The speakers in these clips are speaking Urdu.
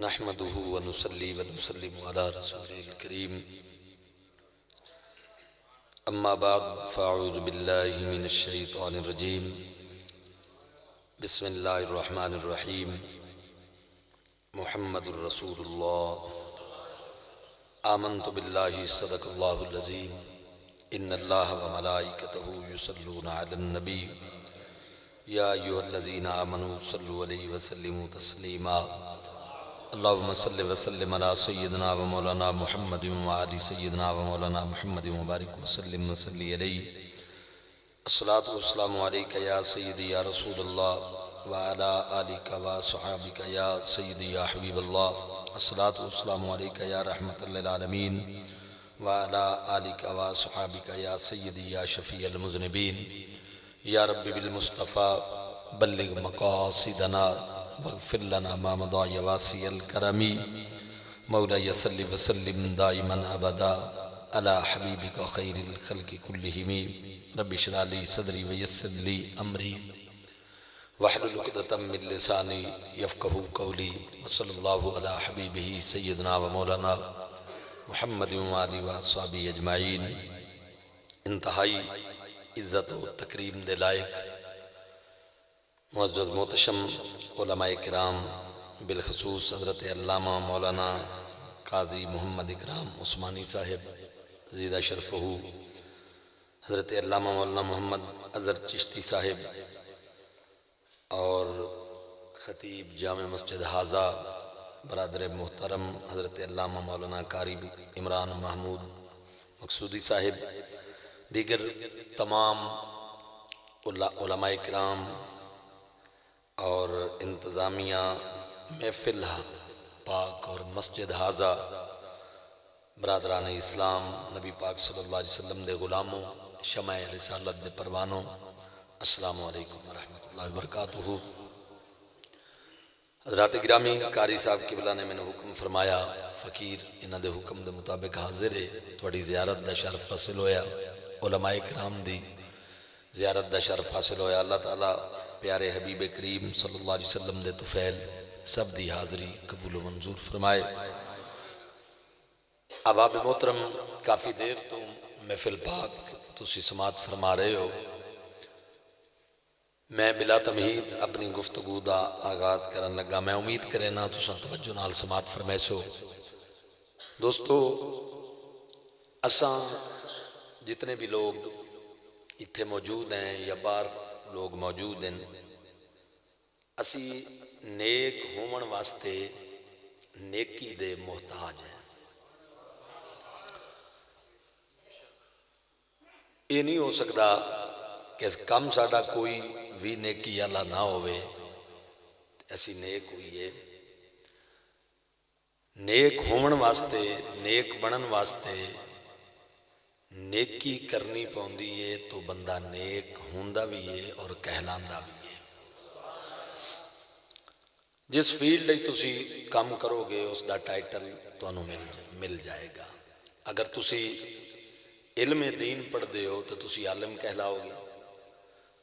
نحمده ونصلي ونسلم على رسوله الكريم أما بعد فأعوذ بالله من الشيطان الرجيم بسم الله الرحمن الرحيم محمد رسول الله آمنت بالله صدق الله العظيم إن الله وملائكته يصلون على النبي يا أيها الذين آمنوا صلوا عليه وسلموا تسليما اللهم صل وسلم على سيدنا ومولانا محمد وعلى سيدنا ومولانا محمد وبارك وسلم وصلي عليه الصلاة والسلام عليك يا سيدي يا رسول الله وعلى آلك وصحابك يا سيدي يا حبيب الله الصلاة والسلام عليك يا رحمة للعالمين وعلى آلك وصحابك يا سيدي يا شفيع المذنبين يا رب بالمصطفى بلغ مقاصدنا واغفر لنا ما مضى يا واسع الكرم مولاي صل وسلم دائما ابدا على حبيبك خير الخلق كلهم رب اشرح لي صدري ويسر لي امري واحلل عقدة من لساني يفقهوا قولي وصلى الله على حبيبه سيدنا ومولانا محمد وآله وصحبه اجمعین۔ انتہائی عزت و تکریم دے لائق معزز محتشم علماء کرام بالخصوص حضرت علامہ مولانا قاضی محمد اکرام عثمانی صاحب زیدہ شرفہ، حضرت علامہ مولانا محمد اظہر چشتی صاحب اور خطیب جامع مسجد حاضہ برادر محترم حضرت علامہ مولانا قاری عمران محمود مقصودی صاحب، دیگر تمام علماء کرام اور انتظامیہ محفل پاک اور مسجد حاضہ، برادران اسلام، نبی پاک صلی اللہ علیہ وسلم دے غلاموں، شمع رسالت دے پروانوں، السلام علیکم ورحمۃ اللہ وبرکاتہ۔ حضرات گرامی، قاری صاحب قبلہ نے میں نے حکم فرمایا، فقیر انہاں دے حکم دے مطابق حاضر ہے، تھوڑی زیارت دا شرف حاصل ہویا، علماء کرام دی زیارت دا شرف حاصل ہویا۔ اللہ تعالیٰ پیارے حبیب کریم صلی اللہ علیہ وسلم دے طفیل سب دی حاضری قبول و منظور فرمائے۔ احباب محترم، کافی دیر تو محفل پاک تسی سماعت فرما رہے ہو، میں بلا تمہید اپنی گفتگو دا آغاز کرن لگا۔ میں امید کرے نا تساں توجہ نال سماعت فرمائے سو۔ دوستو، اساں جتنے بھی لوگ اتھے موجود ہیں یا باہر لوگ موجود ہیں، اسی نیک ہومن واسطے نیکی دے محتاج ہیں۔ یہ نہیں ہو سکتا کہ کم ساڈا کوئی بھی نیکی اللہ نہ ہوئے اسی نیک ہوئیے۔ نیک ہومن واسطے، نیک بنن واسطے نیکی کرنی پوندی ہے تو بندہ نیک ہوندا بھی ہے اور کہلاندا بھی ہے۔ جس فیلڈ لئی تسی کام کرو گے اس دا ٹائٹل تانوں مل جائے گا۔ اگر تسی علم دین پڑھ دے ہو تو تسی عالم کہلاؤ گے،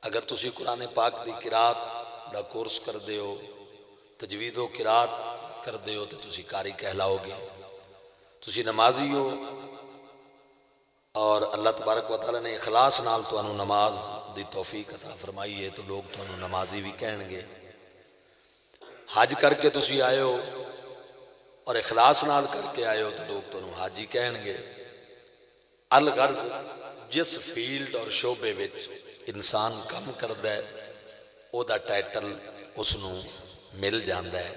اگر تسی قرآن پاک دی قرات دا کورس کر دے ہو، تجوید و قرات کر دے ہو تو تسی قاری کہلاؤ گے، تسی نمازی ہو اور اللہ تبارک و تعالیٰ نے اخلاص نال تو انہوں نماز دی توفیق عطا فرمائی ہے تو لوگ تو انہوں نمازی بھی کہن گے۔ حج کر کے تسی آئے ہو اور اخلاص نال کر کے آئے ہو تو لوگ تو انہوں حاجی کہن گے۔ الغرض جس فیلڈ اور شعبے وچ انسان کم کردا ہے او دا ٹائٹل اس نوں مل جاندا ہے۔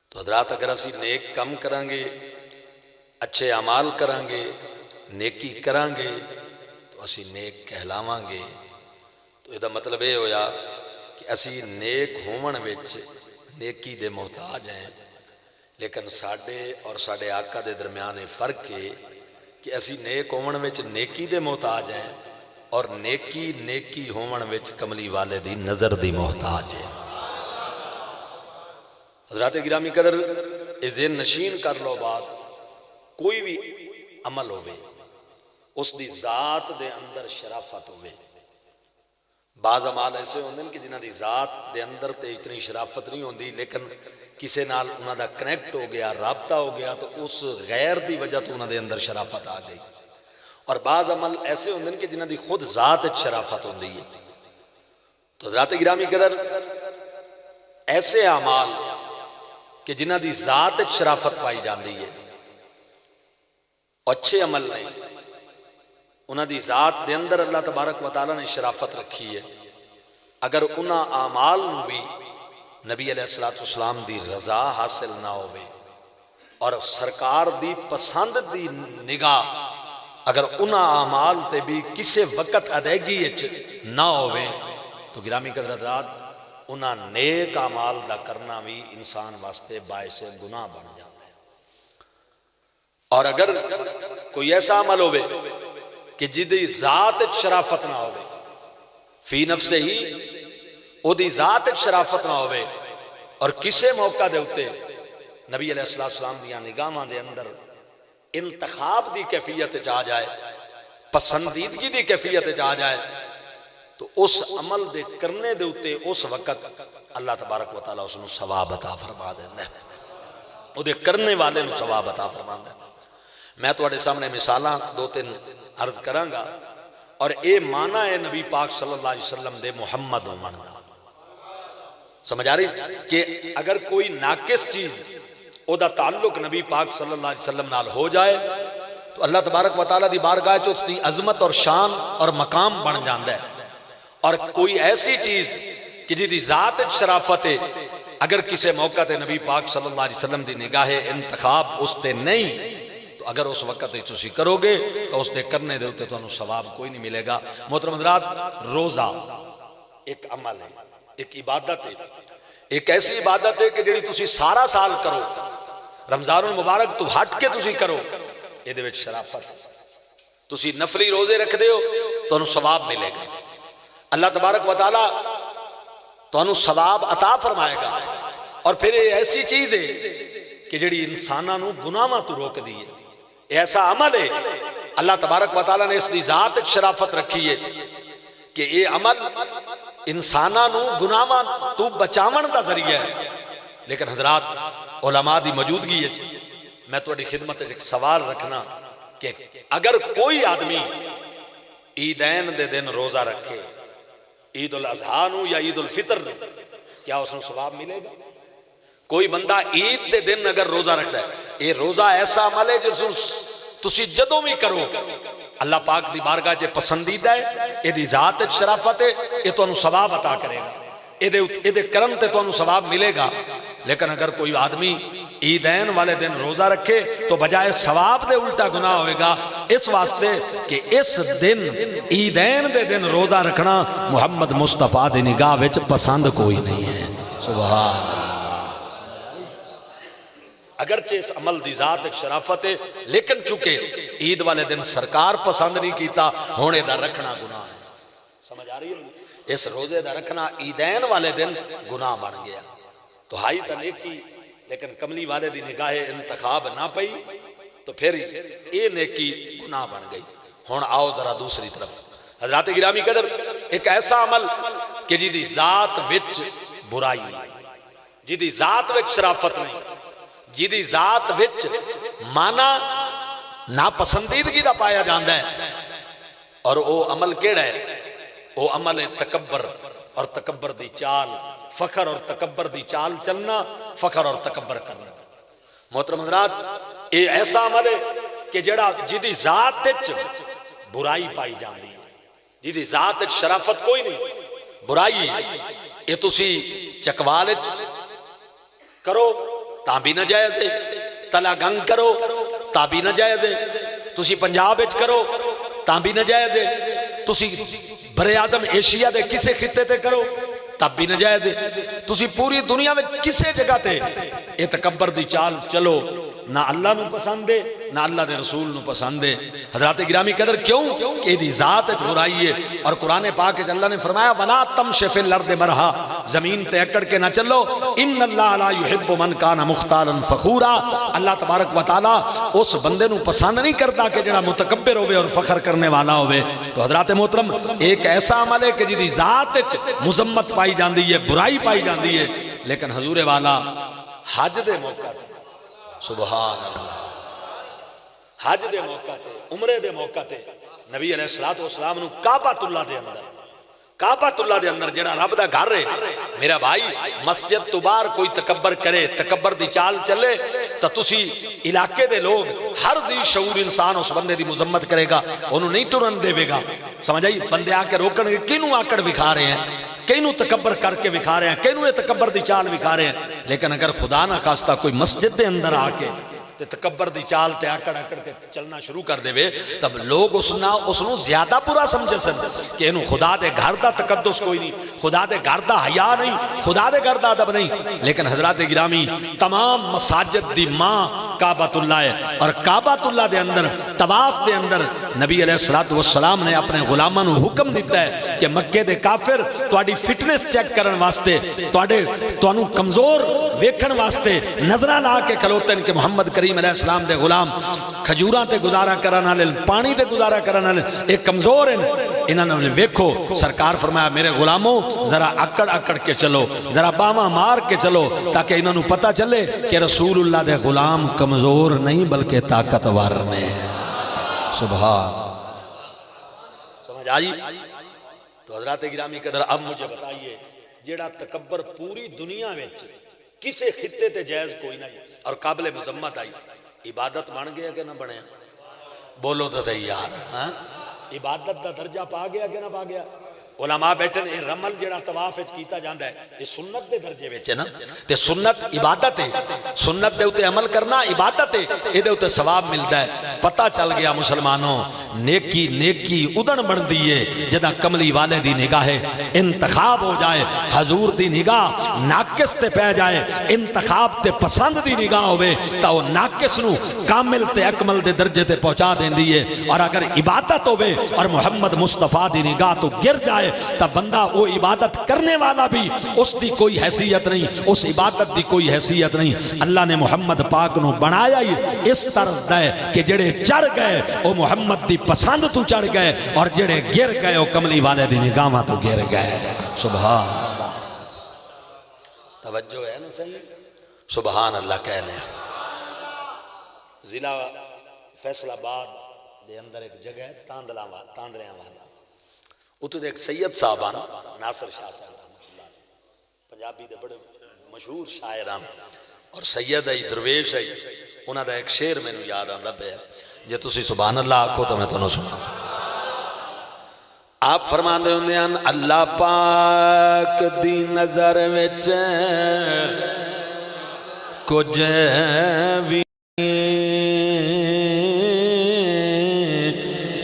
تو حضرات، اگر اسی نیک کم کریں گے، اچھے اعمال کریں گے، نیکی کریں گے تو اسی نیک کہلاواں گے۔ تو یہ دا مطلب یہ ہویا کہ اسی نیک ہومن وچ نیکی دے محتاج ہیں، لیکن ساڈے اور ساڈے آقا دے درمیان فرق ہے کہ اسی نیک ہومن وچ نیکی دے محتاج ہیں اور نیکی ہومن وچ کملی والے دی نظر دی محتاج ہے۔ حضرات گرامی قدر، اس ذہن نشین کر لو بات، کوئی بھی عمل ہوئے اس دی ذات دے اندر شرافت ہوئے۔ بعض اعمال ایسے ہوندے کہ جنہاں دی ذات دے اندر تے اتنی شرافت نہیں ہوندی، لیکن کسے نال انہاں دا کنیکٹ ہو گیا، رابطہ ہو گیا، تو اس غیر دی وجہ تو انہاں دے اندر شرافت آ گئی۔ اور بعض عمل ایسے ہوندے ہیں کہ جنہاں دی خود ذات شرافت ہوندی ہے۔ تو حضرات گرامی قدر ایسے اعمال کہ جنہاں دی ذات شرافت پائی جاندی ہے، اچھے عمل نہیں، انہاں دی ذات دے اندر اللہ تبارک و تعالیٰ نے شرافت رکھی ہے، اگر انہاں اعمال نو بھی نبی علیہ السلام دی رضا حاصل نہ ہوئے اور سرکار دی پسند دی نگاہ اگر انہاں اعمال تے بھی کسے وقت ادائیگی نہ ہوئے تو گرامی قدر حضرات انہاں نیک اعمال دا کرنا بھی انسان واسطے باعث گناہ بن جاتا ہے۔ اور اگر کوئی ایسا عمل ہوئے کہ جدی ذات شرافت نہ ہوئے، فی نفس ہی او دی ذات شرافت نہ ہوئے، اور کسے موقع دے ہوتے نبی علیہ السلام دیاں نگاہاں دے اندر انتخاب دی کیفیت چاہ جائے، پسندیدگی دی کیفیت چاہ جائے، تو اس عمل دے کرنے دے ہوتے اس وقت اللہ تبارک و تعالیٰ اس نے ثواب عطا فرما دینا ہے، وہ دے کرنے والے نے ثواب عطا فرما دینا ہے۔ میں تو اڑے سامنے مثالاں دو تین عرض کروں گا، اور اے معنی ہے نبی پاک صلی اللہ علیہ وسلم دے محمد ہومن دا، سمجھ آ رہی کہ اگر کوئی ناقص چیز او دا تعلق نبی پاک صلی اللہ علیہ وسلم نال ہو جائے تو اللہ تبارک و تعالیٰ دی بارگاہ چ اس دی عظمت اور شان اور مقام بن جاندا ہے۔ اور کوئی ایسی چیز کہ جی دی ذات شرافت ہے، اگر کسی موقع تے نبی پاک صلی اللہ علیہ وسلم دی نگاہ انتخاب اس تے نہیں، تو اگر اس وقت تسی کرو گے تو اس دے کرنے دے ہوتے تو انہوں ثواب کوئی نہیں ملے گا۔ محترم حضرات، روزہ ایک عمل ہے، ایک عبادت ہے، ایک ایسی عبادت ہے کہ جڑی تسی سارا سال کرو، رمضان المبارک تو ہٹ کے تسی کرو، یہ دے وچ شرافت، تسی نفلی روزے رکھ دے ہو تو انہوں ثواب ملے گا، اللہ تبارک و تعالیٰ تو انہوں ثواب عطا فرمائے گا۔ اور پھر یہ ایسی چیز ہے کہ جڑی انسانہ نو گناہاں تو روک دیئے، ایسا عمل ہے اللہ تبارک و تعالیٰ نے اس دی ذات شرافت رکھی ہے کہ یہ عمل انسانہ نو گناہاں تو بچاون دا ذریعہ ہے۔ لیکن حضرات علماء دی موجودگی ہے، میں تھوڑی خدمت ایک سوال رکھنا کہ اگر کوئی آدمی عیدین دے دن روزہ رکھے، عید الاضحیٰ نو یا عید الفطر نو، کیا اس نے ثواب ملے گا؟ کوئی بندہ عید دے دن اگر روزہ رکھتا ہے، یہ روزہ ایسا عمل ہے جس تسی جدوں بھی کرو اللہ پاک دی بارگاہ چے پسندیدہ ہے، یہ دی ذات شرافت ہے، یہ تو انہوں ثواب عطا کرے گا، یہ دے کرم تے تو انہوں ثواب ملے گا۔ لیکن اگر کوئی آدمی عیدین والے دن روزہ رکھے تو بجائے ثواب دے الٹا گناہ ہوئے گا، اس واسطے کہ اس دن عیدین دے دن روزہ رکھنا محمد مصطفیٰ دی نگاہ وچ پسند کوئی نہیں ہے۔ سبحان اللہ۔ اگرچہ اس عمل دی ذات ایک شرافت ہے، لیکن چونکہ عید والے دن سرکار پسند نہیں کیتا، ہونے دا رکھنا گناہ ہے۔ سمجھ آ رہی ہے؟ اس روزے دا رکھنا عیدین والے دن گناہ بن گیا، تو ہائی تا نیکی، لیکن کملی والے دی نگاہ انتخاب نہ پئی تو پھر یہ نیکی گناہ بن گئی۔ ہون آؤ ذرا دوسری طرف، حضرات گرامی قدر، ایک ایسا عمل کہ جی دی ذات وچ برائی نہیں، جی دی ذات وچ شرافت نہیں، جی دی ذات وچ مانا ناپسندیدگی دا پایا جاندہ ہے، اور او عمل کیڑا ہے؟ او عمل ہے تکبر، اور تکبر دی چال، فخر اور تکبر دی چال چلنا، فخر اور تکبر کرنا۔ محترم حضرات، یہ ایسا عمل ہے کہ جڑا جدی ذات وچ برائی پائی جاندی ہے، جدی ذات وچ شرافت کوئی نہیں، برائی یہ تسی چکوال کرو تاں بھی ناجائز ہے، تلا گنگ کرو تاں بھی ناجائز ہے، تسی پنجاب وچ کرو تاں بھی ناجائز ہے، تسی برے آدم ایشیا دے کسے خطے تے کرو تب بھی ناجائز ہے، تسی پوری دنیا میں کسے جگہ تے یہ تکبر دی چال چلو، نہ اللہ نو پسند ہے نہ اللہ دے رسول نو پسند ہے۔ حضرات گرامی قدر کیوں کہ یہ دی ذات برائی ہے، اور قرآن پاک اللہ نے فرمایا وَلَا تَمْشِ فِي الْأَرْضِ مَرْحًا، زمین تے اکڑ کے نہ چلو، اِنَّ اللَّهَ لَا يُحِبُّ مَنْ كَانَ مُخْتَالًا فَخُورًا، اللہ تبارک و تعالیٰ اس بندے نو پسند نہیں کرتا کہ جڑا متکبر ہوئے اور فخر کرنے والا ہوئے۔ تو حضرات محترم، ایک ایسا عمل ہے کہ جدی ذات مذمت پائی جاندی ہے، برائی پائی جاندی ہے، لیکن حضور والا حج دے موقع تے سبحان اللہ حج دے موقع تے عمرے دے موقع تے نبی علیہ السلام نو کعبۃ اللہ دے اندر جڑا رب دا گھر ہے میرا بھائی مسجد تو باہر کوئی تکبر کرے تکبر دی چال چلے تو تسی علاقے دے لوگ ہر ذی شعور انسان اس بندے دی مذمت کرے گا انہوں نہیں ٹرن دے گا سمجھ آئی بندے آ کے روکن گے کینوں آکڑ بکھا رہے ہیں کینوں تکبر کر کے بکھا رہے ہیں کینوں یہ تکبر دی چال بکھا رہے ہیں لیکن اگر خدا نہ خواستہ کوئی مسجد دے اندر آ کے تکبر دی چال تے آکڑ کے چلنا شروع کر دے وے تب لوگ اس نو زیادہ برا سمجھے سن کہ انہوں خدا دے گھر دا تقدس کوئی نہیں خدا دے گھر دا حیا نہیں خدا دے گھر دا ادب نہیں لیکن حضرات گرامی تمام مساجد دی ماں کعبۃ اللہ ہے اور کعبۃ اللہ دے اندر طواف دے اندر نبی علیہ السلام نے اپنے غلاماں نو حکم دیتا ہے کہ مکے دے کافر تواڈی فٹنس چیک کرن واسطے تانوں کمزور ویکھن واسطے نظرہ لا کے کھلوتے ہیں کہ محمد کریم علیہ السلام دے غلام کھجوراں تے گزارا کرن والے پانی تے گزارا کرن والے ایک کمزور ہیں انہاں نے ویکھو سرکار فرمایا میرے غلاموں ذرا اکڑ کے چلو ذرا باواں مار کے چلو تاکہ انہاں نو پتہ چلے کہ رسول اللہ دے غلام کمزور نہیں بلکہ طاقتور نے سبحان سمجھ آئی تو حضرات گرامی قدر اب مجھے بتائیے جیڑا تکبر پوری دنیا وچ کسے خطے تے جائز کوئی نہیں اور قابل مذمت آئی عبادت بن گیا کہ نہ بنے بولو تو صحیح یار عبادت دا درجہ پا گیا کہ نہ پا گیا علماء بیٹھے نے رمل جڑا طواف وچ کیتا جاندا ہے یہ سنت دے درجے وچ ہے نا تے سنت عبادت ہے سنت دے اوتے عمل کرنا عبادت ہے اے دے اوتے ثواب ملدا ہے پتہ چل گیا مسلمانوں نیکی ادن بندی ہے جدا کملی والے دی نگاہ انتخاب ہو جائے حضور دی نگاہ ناقص تے پہ جائے انتخاب تے پسند دی نگاہ ہوئے تا وہ ناقص نو کامل تے اکمل دے درجے تے پہنچا دیندی ہے اور اگر عبادت ہوئے اور محمد مصطفیٰ دی نگاہ تو گر جائے تا بندہ وہ عبادت کرنے والا بھی اس دی کوئی حیثیت نہیں اس عبادت دی کوئی حیثیت نہیں اللہ نے محمد پاک نو بنایا ہی اس طرح دے کہ جڑے چڑھ گئے وہ محمد دی پسند تو چڑھ گئے اور جڑے گر گئے وہ کملی والے دی نگاہ تو گر گئے سبحان اللہ توجہ ہے نا صحیح سبحان اللہ کہنے ضلع فیصل آباد دے اندر ایک جگہ ہے تاندلیاں والا اتو دے ایک سید صاحبان ناصر شاہ صاحب پنجابی دے بڑے مشہور شاعران اور سید ہے درویش ہے انہاں دا ایک شعر میں نو یاد آندا پیا جے تسی سبحان اللہ آکھو تو میں تانوں سنا آپ فرماندے ہوندے ہیں اللہ پاک دی نظر وچ کچھ وی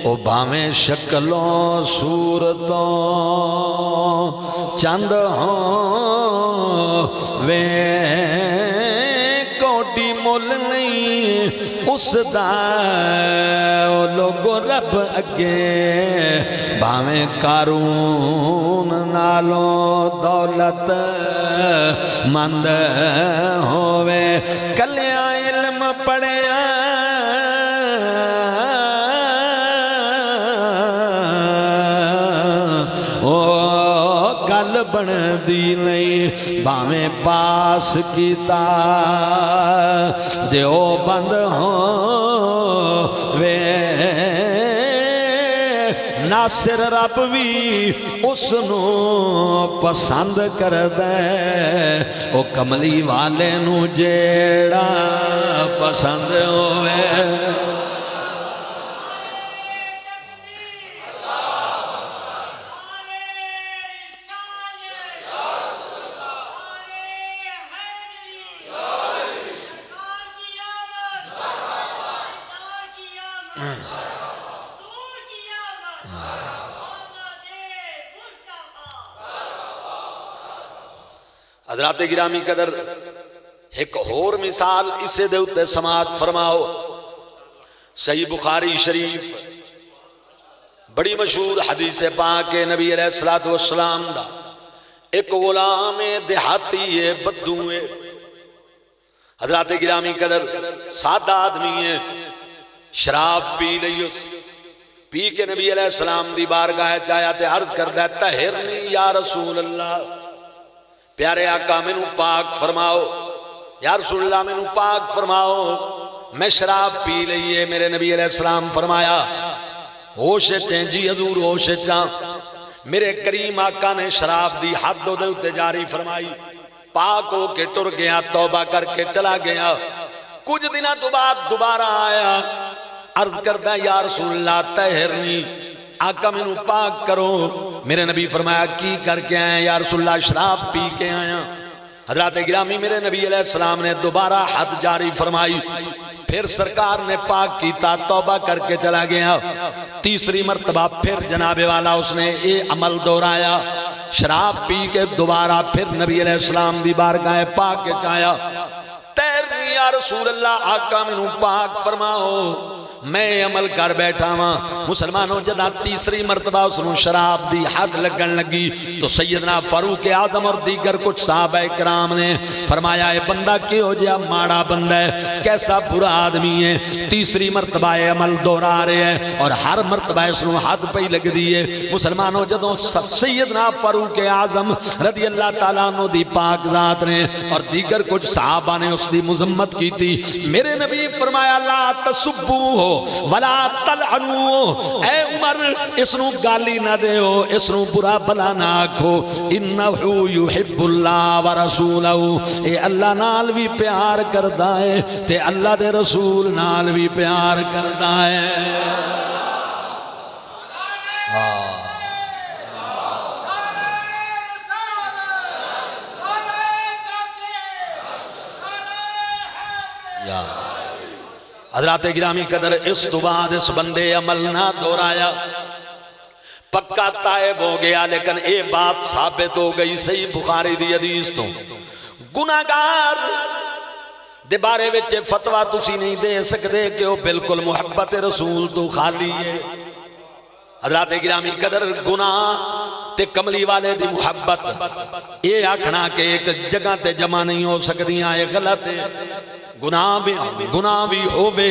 او بھاویں شکلوں صورتوں چند ہوں وے کوٹی مول نہیں اس دا او لوگو رب اگے بھاویں قارون نالوں دولت مند ہووے کلیاں علم پڑھیا بن دی نہیں باویں پاس کیتا دیو بند ہوں وے ناصر رب بھی اس نو پسند کر دے او کملی والے نو جیڑا پسند ہوئے حضرات گرامی قدر ایک اور مثال اسے دے اتے سماعت فرماؤ صحیح بخاری شریف بڑی مشہور حدیث پاک نبی علیہ السلام دا ایک غلام دیہاتی ہے بدو ہے حضرات گرامی قدر سادہ آدمی ہے شراب پی لئی پی کے نبی علیہ السلام دی بارگاہ چاہیا تے عرض کردہ طہرنی یا رسول اللہ پیارے آقا منو پاک فرماؤ یا رسول اللہ میں پاک فرماؤ میں شراب پی لئیے۔ میرے نبی علیہ السلام فرمایا ہوش چیں جی حضور ہوش چاں۔ میرے کریم آقا نے شراب دی حد دے اتے جاری فرمائی، پاک ہو کے ٹر گیا، توبہ کر کے چلا گیا۔ کچھ دنوں تو بعد دوبارہ آیا، عرض کرتا یا رسول اللہ طہرنی، آقا میں پاک کرو۔ میرے نبی فرمایا کی کر کے آئے؟ یا رسول اللہ شراب پی کے آیا۔ حضرات گرامی میرے نبی علیہ السلام نے دوبارہ حد جاری فرمائی، پھر سرکار نے پاک کیتا، توبہ کر کے چلا گیا۔ تیسری مرتبہ پھر جناب والا اس نے یہ عمل دہرایا، شراب پی کے دوبارہ پھر نبی علیہ السلام دی بارگاہ پاک کے چایا۔ تیرنی یا رسول اللہ آقا میں پاک فرماؤ، میں عمل کر بیٹھا ہاں۔ مسلمانوں جدہ تیسری مرتبہ اس نے شراب دی حد لگن لگی تو سیدنا فاروق اعظم اور دیگر کچھ صحابہ کرام نے فرمایا اے بندہ کیوں جیا ماڑا بندہ ہے، کیسا برا آدمی ہے۔ تیسری مرتبہ عمل دہرا رہے ہیں اور ہر مرتبہ اس نے حد پہ لگ دیئے۔ مسلمانوں جدوں سیدنا فاروق اعظم رضی اللہ تعالیٰ عنہ دی پاک ذات نے اور دیگر کچھ صحابہ نے اس دی مذمت کی تھی، میرے نبی فرمایا لا تسبو ولا تلعنو، اے عمر اس نو گالی نہ دے ہو، اس نو برا بلا نہ آکھو، انہو یحب اللہ ورسولہ، اے اللہ نال بھی پیار کردہ ہے تے اللہ دے رسول نال بھی پیار کردہ ہے۔ حضرات گرامی قدر اس تو بعد اس بندے عمل نہ دہرایا، پکا تائب ہو گیا، لیکن اے بات ثابت ہو گئی صحیح بخاری دی حدیث تو گناہگار دے بارے وچ فتویٰ تسی نہیں دے سکتے کہ وہ بالکل محبت رسول تو خالی ہے۔ حضرات گرامی قدر گناہ تے کملی والے دی محبت یہ آکھنا کہ ایک جگہ تے جمع نہیں ہو سکدیاں، یہ غلط ہے۔ گناہ بھی ہووے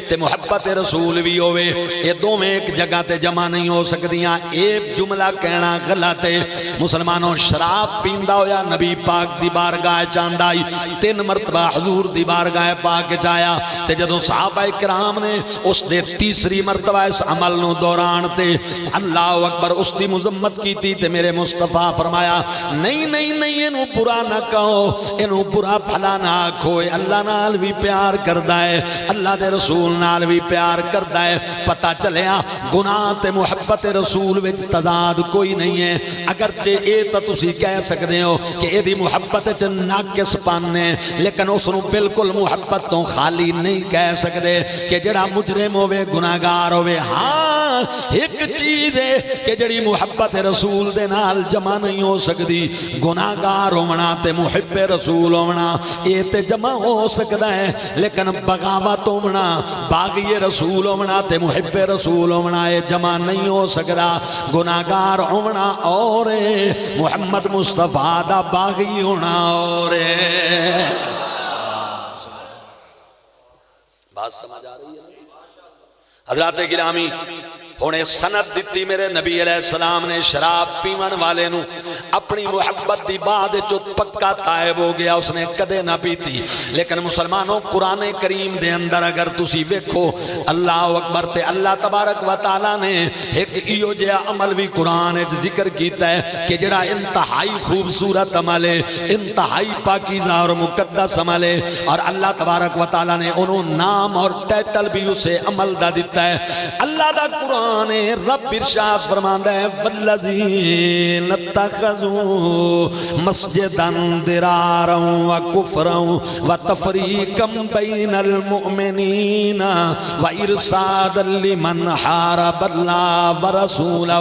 تے محبت رسول بھی ہووے، یہ دو میں ایک جگہ تے جمع نہیں ہو سکدیاں، ایک جملہ کہنا غلط ہے۔ مسلمانوں شراب پیندہ ہویا نبی پاک دی بارگاہ چاندائی، 3 مرتبہ حضور دی بارگاہ پاک چایا تے جدوں صحابہ کرام نے اس دے تیسری مرتبہ اس عمل نو دوران تے اللہ اکبر اس دی مذمت کی تھی تے میرے مصطفیٰ فرمایا نہیں نہیں نہیں انہوں برا نہ کہو، انہوں برا بھلا نہ آکھو، اللہ نال بھی پیار کردہ ہے، اللہ دے رسول نال بھی پیار کردہ ہے۔ پتہ چلیا گناہ تے محبت رسول وچ تضاد کوئی نہیں ہے، اگرچہ اے تا تسی کہہ سکتے ہو کہ اے دی محبت چ ناقص پانے، لیکن اس نو بالکل محبت تو خالی نہیں کہہ سکتے کہ جڑا مجرم ہوئے گناہگار ہوئے۔ ہاں ایک چیز ہے کہ جڑی محبت رسول دے نال جمع نہیں ہو سکتی، گناہگار ہونا تے محب رسول ہونا اے تے جمع ہو سکتا ہے، لیکن بغاوت ہونا باغی رسول ہونا تے محب رسول ہونا یہ جمع نہیں ہو سکتا۔ گناہگار ہونا اور محمد مصطفیٰ دا باغی ہونا اور بات سمجھ آ رہی ہے؟ حضرات گرامی ہونے سند دیتی میرے نبی علیہ السلام نے شراب پیمن والے نو اپنی محبت دی بعد جو پکا تائب ہو گیا، اس نے کدے نہ پیتی۔ لیکن مسلمانوں قرآن کریم دے اندر اگر تسی ویکھو اللہ اکبر تے اللہ تبارک و تعالیٰ نے ایک ایو جیا عمل بھی قرآن ذکر کیتا ہے کہ جڑا انتہائی خوبصورت عمل ہے، انتہائی پاکیزہ اور مقدس عمل ہے، اور اللہ تبارک و تعالیٰ نے انہوں نام اور ٹائٹل بھی اسے عمل دا دیتا ہے۔ اللہ دا قرآن رب ارشاد فرماندا ہے والذین اتخذوا مسجدا ضرارا وکفرا وتفریقا بین المؤمنین وارصادا لمن حارب اللہ ورسولہ،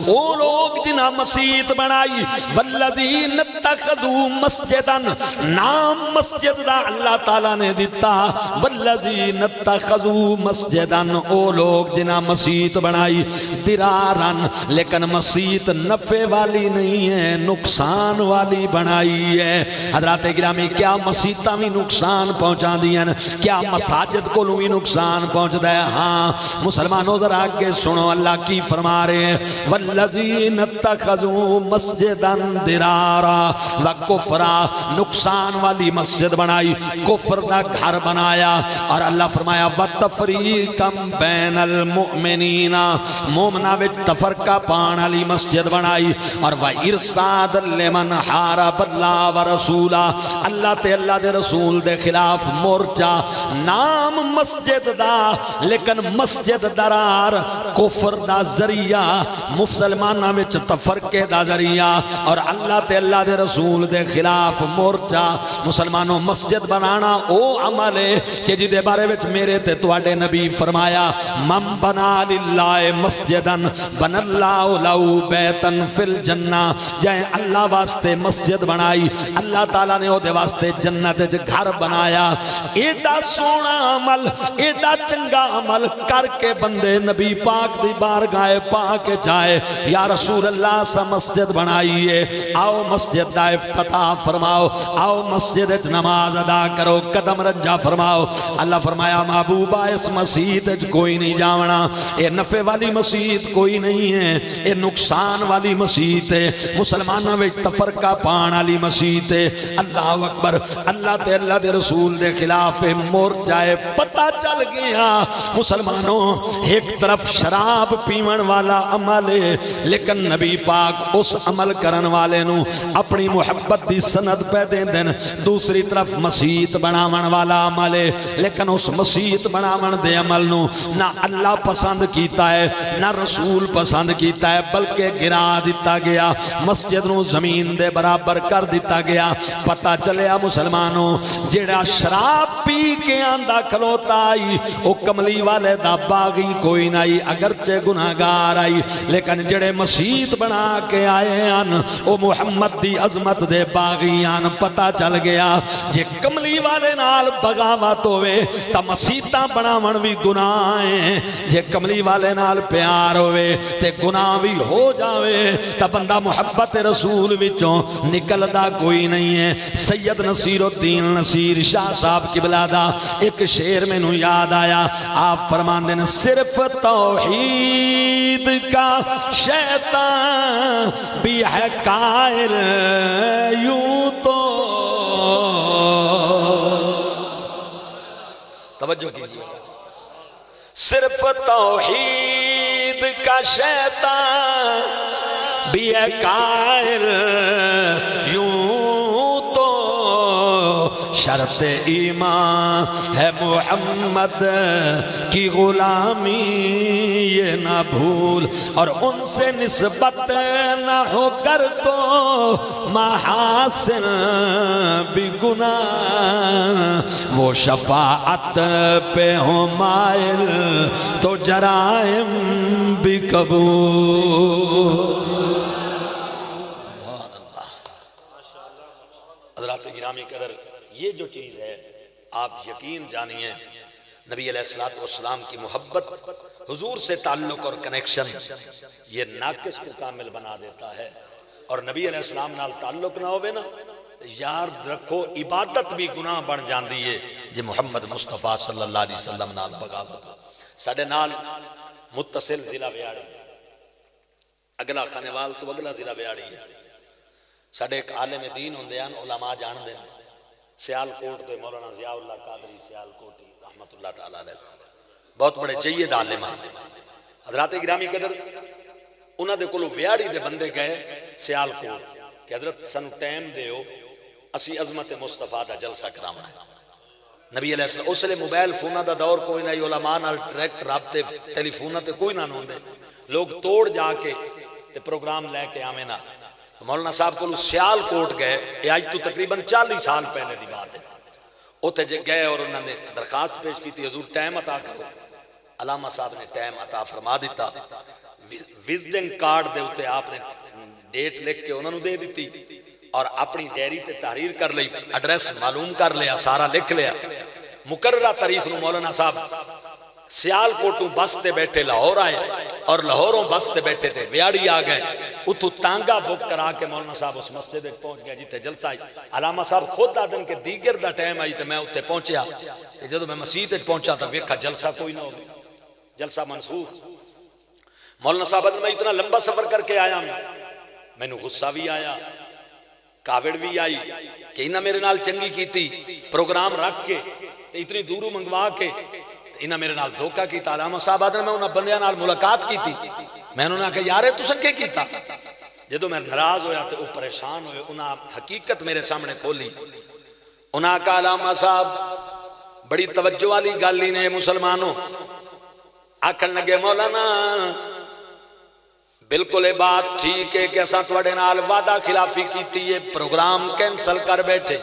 وہ لوگ جنہاں مسجد بنائی، والذین اتخذوا مسجدا، نام مسجد دا اللہ تعالیٰ نے دیتا، والذین اتخذوا مسجدا، وہ لوگ جنہاں مسجد بنائی درارن، لیکن مسجد نفع والی نہیں ہے، نقصان والی بنائی ہے۔ حضرات گرامی کیا مسجداں بھی نقصان پہنچا دیا، کیا مساجد کو بھی نقصان پہنچ دیا؟ ہاں مسلمانوں ذرا آگے سنو اللہ کی فرما رہے ہیں والذین الذین اتخذوا مسجدا درارا و کفرا، نقصان والی مسجد بنائی، کفر دا گھر بنایا، اور اللہ فرمایا وَتَفْرِيقًا بَيْنَ الْمُؤْمِنِينَ، مومنہ وچ تفرقہ پان والی مسجد بنائی، اور وَإِرْصَادًا لِمَنْ حَارَبَ اللَّهَ وَرَسُولَهُ، اللہ تے اللہ دے رسول دے خلاف مورچہ، نام مسجد دا لیکن مسجد درار، کفر دا ذریعہ، مسلمانہ وچ تفرقے دا ذریعہ، اور اللہ تے اللہ دے رسول دے خلاف مورچہ، مسلمانوں مسجد بنانا او عمل ہے کہ جدے بارے وچ میرے تے تواڈے نبی فرمایا من بنا للہ مسجدن بن اللہ لہو بیتن فی الجنہ، جائیں اللہ واسطے مسجد بنائی، اللہ تعالیٰ نے او دے واسطے جنت وچ گھر بنایا۔ ایڈا سونا عمل، ایڈا چنگا عمل کر کے بندے نبی پاک دی بارگاہ پاک جائے، یا رسول اللہ سا مسجد بنائیے، آؤ مسجد دا افتتاح فرماؤ، آؤ مسجد نماز ادا کرو، قدم رنجا فرماؤ۔ اللہ فرمایا محبوبہ اس مسجد کوئی نہیں جاونا، اے نفع والی مسجد کوئی نہیں ہے، اے نقصان والی مسجد ہے، مسلمانوں میں تفرقہ پان والی مسجد ہے۔ اللہ اکبر، اللہ تے اللہ دے رسول دے خلاف مورچائے پتہ چل گیا۔ مسلمانوں ایک طرف شراب پیون والا عمل ہے، لیکن نبی پاک اس عمل کرن والے نو اپنی محبت دی سند پہ دین دین، دوسری طرف مسجد بناون والا عمل ہے، لیکن اس مسجد بناون دے عمل نو نہ اللہ پسند کیتا ہے نہ رسول پسند کیتا ہے، بلکہ گرا دیتا گیا، مسجد نو زمین دے برابر کر دیتا گیا۔ پتہ چلیا مسلمانوں جیڑا شراب پی کے آندہ کھلوتا آئی او کملی والے دا باغی کوئی نہیں، اگرچہ گناہگار آئی، لیکن جڑے مسجد بنا کے آئے آن او محمد دی عظمت دے باغی آن۔ پتہ چل گیا جے کملی والے نال بغاوت ہوئے تا مسیتاں بناون بھی گناہ ہیں، جے کملی والے نال پیار ہوئے تے گناہ بھی ہو جاوے تا بندہ محبت رسول وچوں نکلدا کوئی نہیں ہے۔ سید نصیر الدین نصیر شاہ صاحب قبلہ دا ایک شعر میں نو یاد آیا، آپ فرماندے نے صرف توحید کا شیطان بھی ہے قائل یوں تو، توجہ کیجئے، صرف توحید کا شیطان بھی ہے قائل یوں تو، شرط ایمان ہے محمد کی غلامی یہ نہ بھول، اور ان سے نسبت نہ ہو کر تو محاسن بھی گناہ، وہ شفاعت پہ ہو مائل تو جرائم بھی قبول۔ حضرات گرامی قدر، یہ جو چیز ہے آپ یقین جانیے، نبی علیہ السلام کی محبت، حضور سے تعلق اور کنیکشن، یہ ناقص کو کامل بنا دیتا ہے۔ اور نبی علیہ السلام نال تعلق نہ ہوئے نا، یاد رکھو عبادت بھی گناہ بن جاندی ہے جی محمد مصطفیٰ صلی اللہ علیہ وسلم نال بغاوت۔ ساڑھے نال متصل ضلع ویاڑی، اگلا خانوال تو اگلا ضلع ویاڑی ہے۔ ساڑھے ایک عالم دین ہوندے ہیں، علماء جان دیں، سیال کوٹ دے مولانا ضیاء اللہ قادری سیال کوٹی رحمت اللہ تعالیٰ علیہ، بہت بڑے جید عالم ہیں۔ حضرات گرامی قدر، انہاں دے کولو ویاڑی دے بندے گئے سیال کوٹ کہ حضرت سنو ٹائم دیو، اسی عظمت مصطفیٰ دا جلسہ کراما ہے۔ نبی علیہ السلام اس لئے موبائل فونہ دا دور کوئی نہیں، علماء نال ٹریکٹ رابطے ٹیلی فونہ تے کوئی نہ ہوندے، لوگ توڑ جا کے تے پروگرام لے کے آمیں نہ۔ مولانا صاحب کو سیال کوٹ گئے، یہ آج تو تقریباً 40 سال پہلے دی بات ہے، اوتے گئے اور انہوں نے درخواست پیش کی تھی حضور ٹائم عطا کرو۔ علامہ صاحب نے ٹائم عطا فرما دیتا، وزٹنگ کارڈ دے ہوتے آپ نے ڈیٹ لکھ کے انہوں نے دے دیتی، اور اپنی ڈیری تے تحریر کر لی، ایڈریس معلوم کر لیا، سارا لکھ لیا۔ مقررہ تاریخ نو مولانا صاحب سیال کوٹوں بس تے بیٹھے لاہور آئے، اور لاہوروں بس تے بیٹھے تھے ویاڑی آ گئے، اتھو تانگا بک کرا کے مولانا صاحب اس مسجد پہنچ گئے جیتے جلسہ آئی۔ علامہ صاحب خود آدن کے دیگر دا ٹائم آئی تو میں اتھے پہنچیا، جدو میں مسجد پہنچا تھا ویکھا جلسہ کوئی نہ ہو گیا، جلسہ منسوخ۔ مولانا صاحب میں اتنا لمبا سفر کر کے آیا میں نے غصہ بھی آیا کاوڑ بھی آئی کہ انہاں میرے نال چنگی کیتی پروگرام رکھ کے اتنی دوروں منگوا کے انہاں میرے نال دھوکہ کیتا علامہ صاحب نے میں انہاں بندیاں نال ملاقات کی تھی میں انہوں نے کہا یارے تساں کی کیتا جدو میں ناراض ہویا تو وہ پریشان ہوئے انہاں حقیقت میرے سامنے کھولی انہاں کہا علامہ صاحب بڑی توجہ والی گالی نے مسلمانوں آکھن لگے مولانا بالکل یہ بات ٹھیک ہے کہ اساں تواڈے نال وعدہ خلافی کیتی یہ پروگرام کینسل کر بیٹھے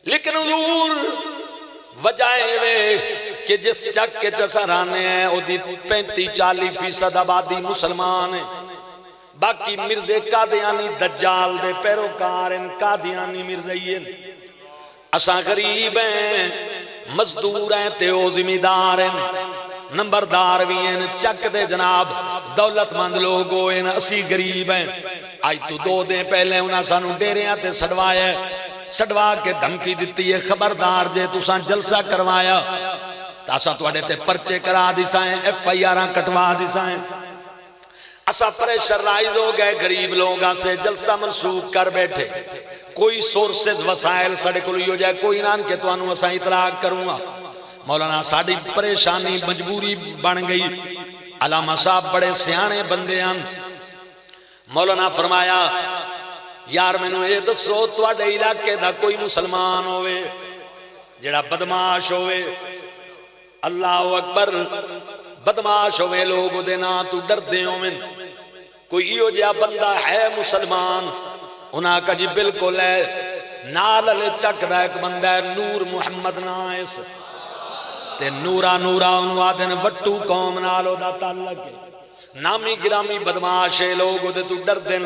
لیکن حضور وجہ ہے کہ جس چک کے چسرانے ہیں وہ دی 35-40% آبادی مسلمان ہیں باقی مرزے قادیانی دجال دے پیروکار ان قادیانی مرزئی ہیں اساں غریب ہیں مزدور ہیں تے او ذمہ ہیں نمبردار بھی ہیں چک دے جناب دولت مند لوگ ہوئے اسی غریب ہیں آج تو 2 دن پہلے انہاں سانو ڈیریاں تے سڑوایا سڑوا کے دھمکی دیتی ہے خبردار جے تساں جلسہ کروایا تاساں تواڈے تے پرچے کرا دیسائیں FIR کٹوا دیسائیں اساں پریشر رائز ہو گئے غریب لوگاں سے جلسہ منسوخ کر بیٹھے کوئی سورسز وسائل سڑے کو لیو جائے کوئی نان کے تو انہوں اساں اطلاع کروں گا مولانا ساڑی پریشانی مجبوری بن گئی علامہ صاحب بڑے سیانے بندے ہیں مولانا فرمایا یار میں نے یہ دسو تواڈے علاقے دا کوئی مسلمان ہوئے جڑا بدماش ہوئے اللہ اکبر بدماش ہوئے لوگ دے نا تو ڈر دے ہوئے کوئی ایو جا بندہ ہے مسلمان انہاں کا جی بالکل ہے نال علی چک دا ایک بندہ ہے نور محمد نائس تے نورا انہوں آدھن وٹو قوم نالو دا تعلق ہے نامی گرامی بدماشے لوگ دے تو ڈر دن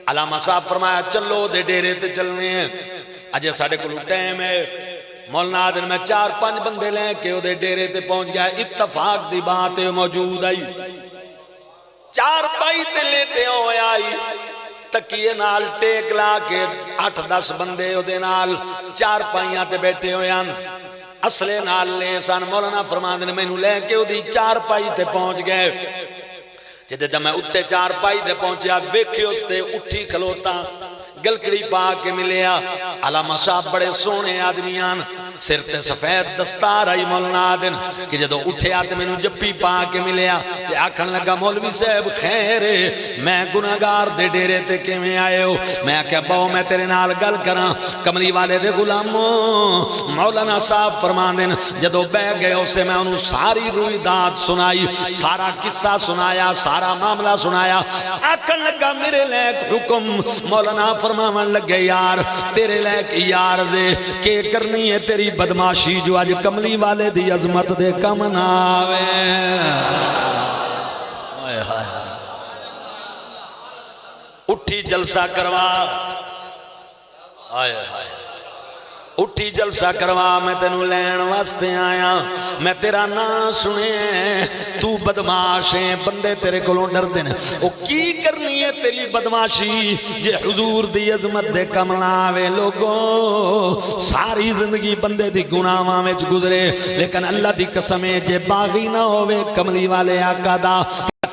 علامہ صاحب فرمایا چلو دے ڈیرے تے چلنے ہیں اجے ساڑے کو ٹائم ہے مولانا آدھن میں 4-5 بندے لیں کہ دے ڈیرے تے پہنچ گیا اتفاق دی بات موجود آئی 4 پائی تے لیتے ہوئے آئی تکیے نال ٹیک لا کے 8-10 بندے دے نال 4 پائیاں تے بیٹھے ہوئے ہیں اصلے نال لے سان مولانا فرمان نے میں نو لے کے دی 4 پائی تے پہنچ گئے جدے جب میں اتے 4 پائی تے پہنچیا ویکھے اس تے اٹھی کھلوتا گلکڑی پا کے ملیا علامہ صاحب بڑے سونے آدمیان سر تے سفید دستار آئی مولانا آدن کہ جدو اٹھے آتے میں نو جپی پا کے ملیا کہ آکھن لگا مولوی صاحب خیر میں گناہگار دے ڈیرے تے کے میں آئے ہو میں آکھیا باؤ میں تیرے نال گل کراں کملی والے دے غلاموں مولانا صاحب فرمان دن جدو بہ گئے اسے میں انہوں ساری روئی داد سنائی سارا قصہ سنایا سارا معاملہ سنایا آکھن لگا میرے لیک حکم مولانا فرمان لگے یار تیرے لیک یار دے کہ کرنی ہے تیری بدماشی جو آج کملی والے دی عظمت دے کم ناوے اٹھی جلسہ کروا آئے آئے اٹھی جلسہ کروا میں تینوں لین واسطے آیا میں تیرا نا سنے تو بدماشیں بندے تیرے کولوں ڈر دین او کی کرنی ہے تیری بدماشی جے حضور دی عظمت دے کم لاوے لوگوں ساری زندگی بندے دی گناہاں وچ گزرے لیکن اللہ دی قسمیں جے باغی نہ ہوئے کملی والے آقا دا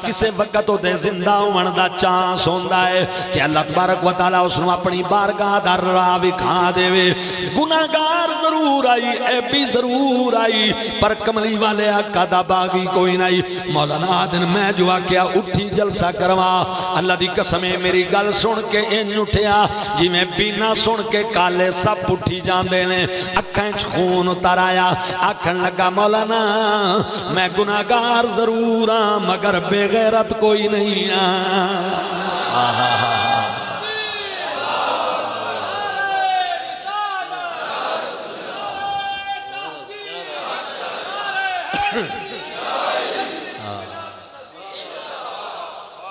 کسے وقت ہو دے زندہ ہونے دا چانس ہوندہ ہے کہ اللہ تبارک و تعالیٰ اس نے اپنی بارگاہ در راہ بھی کھا دے وے گناہگار ضرور آئی اے بھی ضرور آئی پر کملی والے آقا دا باغی کوئی نہیں مولانا آدن میں جو آکیا اٹھی جلسہ کروا اللہ دی قسمیں میری گل سن کے ان اٹھیا جی میں بینا سن کے کالے سب اٹھی جان دینے اکھیں خون اتر آیا آکھن لگا مولانا میں گناہگار ضرور ہاں مگر بے غیرت کوئی نہیں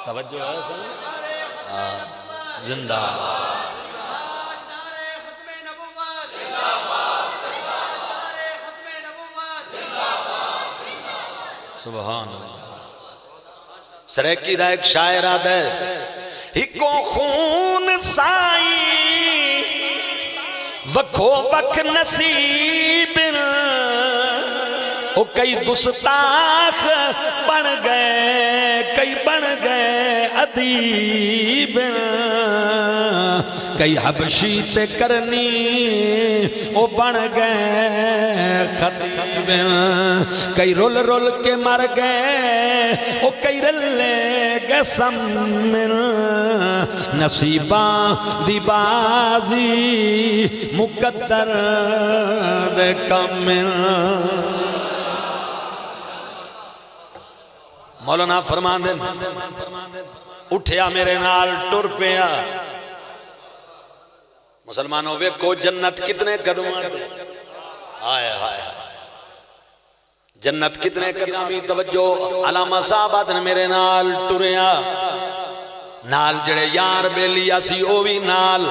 توجہ ہے زندہ سبحان اللہ سریکی دا ایک شاعر آدھا ہے ہکو خون سائی وکھو وک نصیب او کئی گستاخ بن گئے کئی ادیب کئی حبشی تے کرنی او بن گئے خطیب کئی رول رول کے مر گئے او کئی رلے گئے سمن نصیباں دی بازی مقدر دے کمن مولانا فرمان دے اٹھیا میرے نال ٹر پیا مسلمانوں ویکھو جنت کتنے قدماں آئے آئے جنت کتنے قدمی توجہ علامہ صاحبات نے میرے نال ٹریا نال جڑے یار بیلیا سی او بھی نال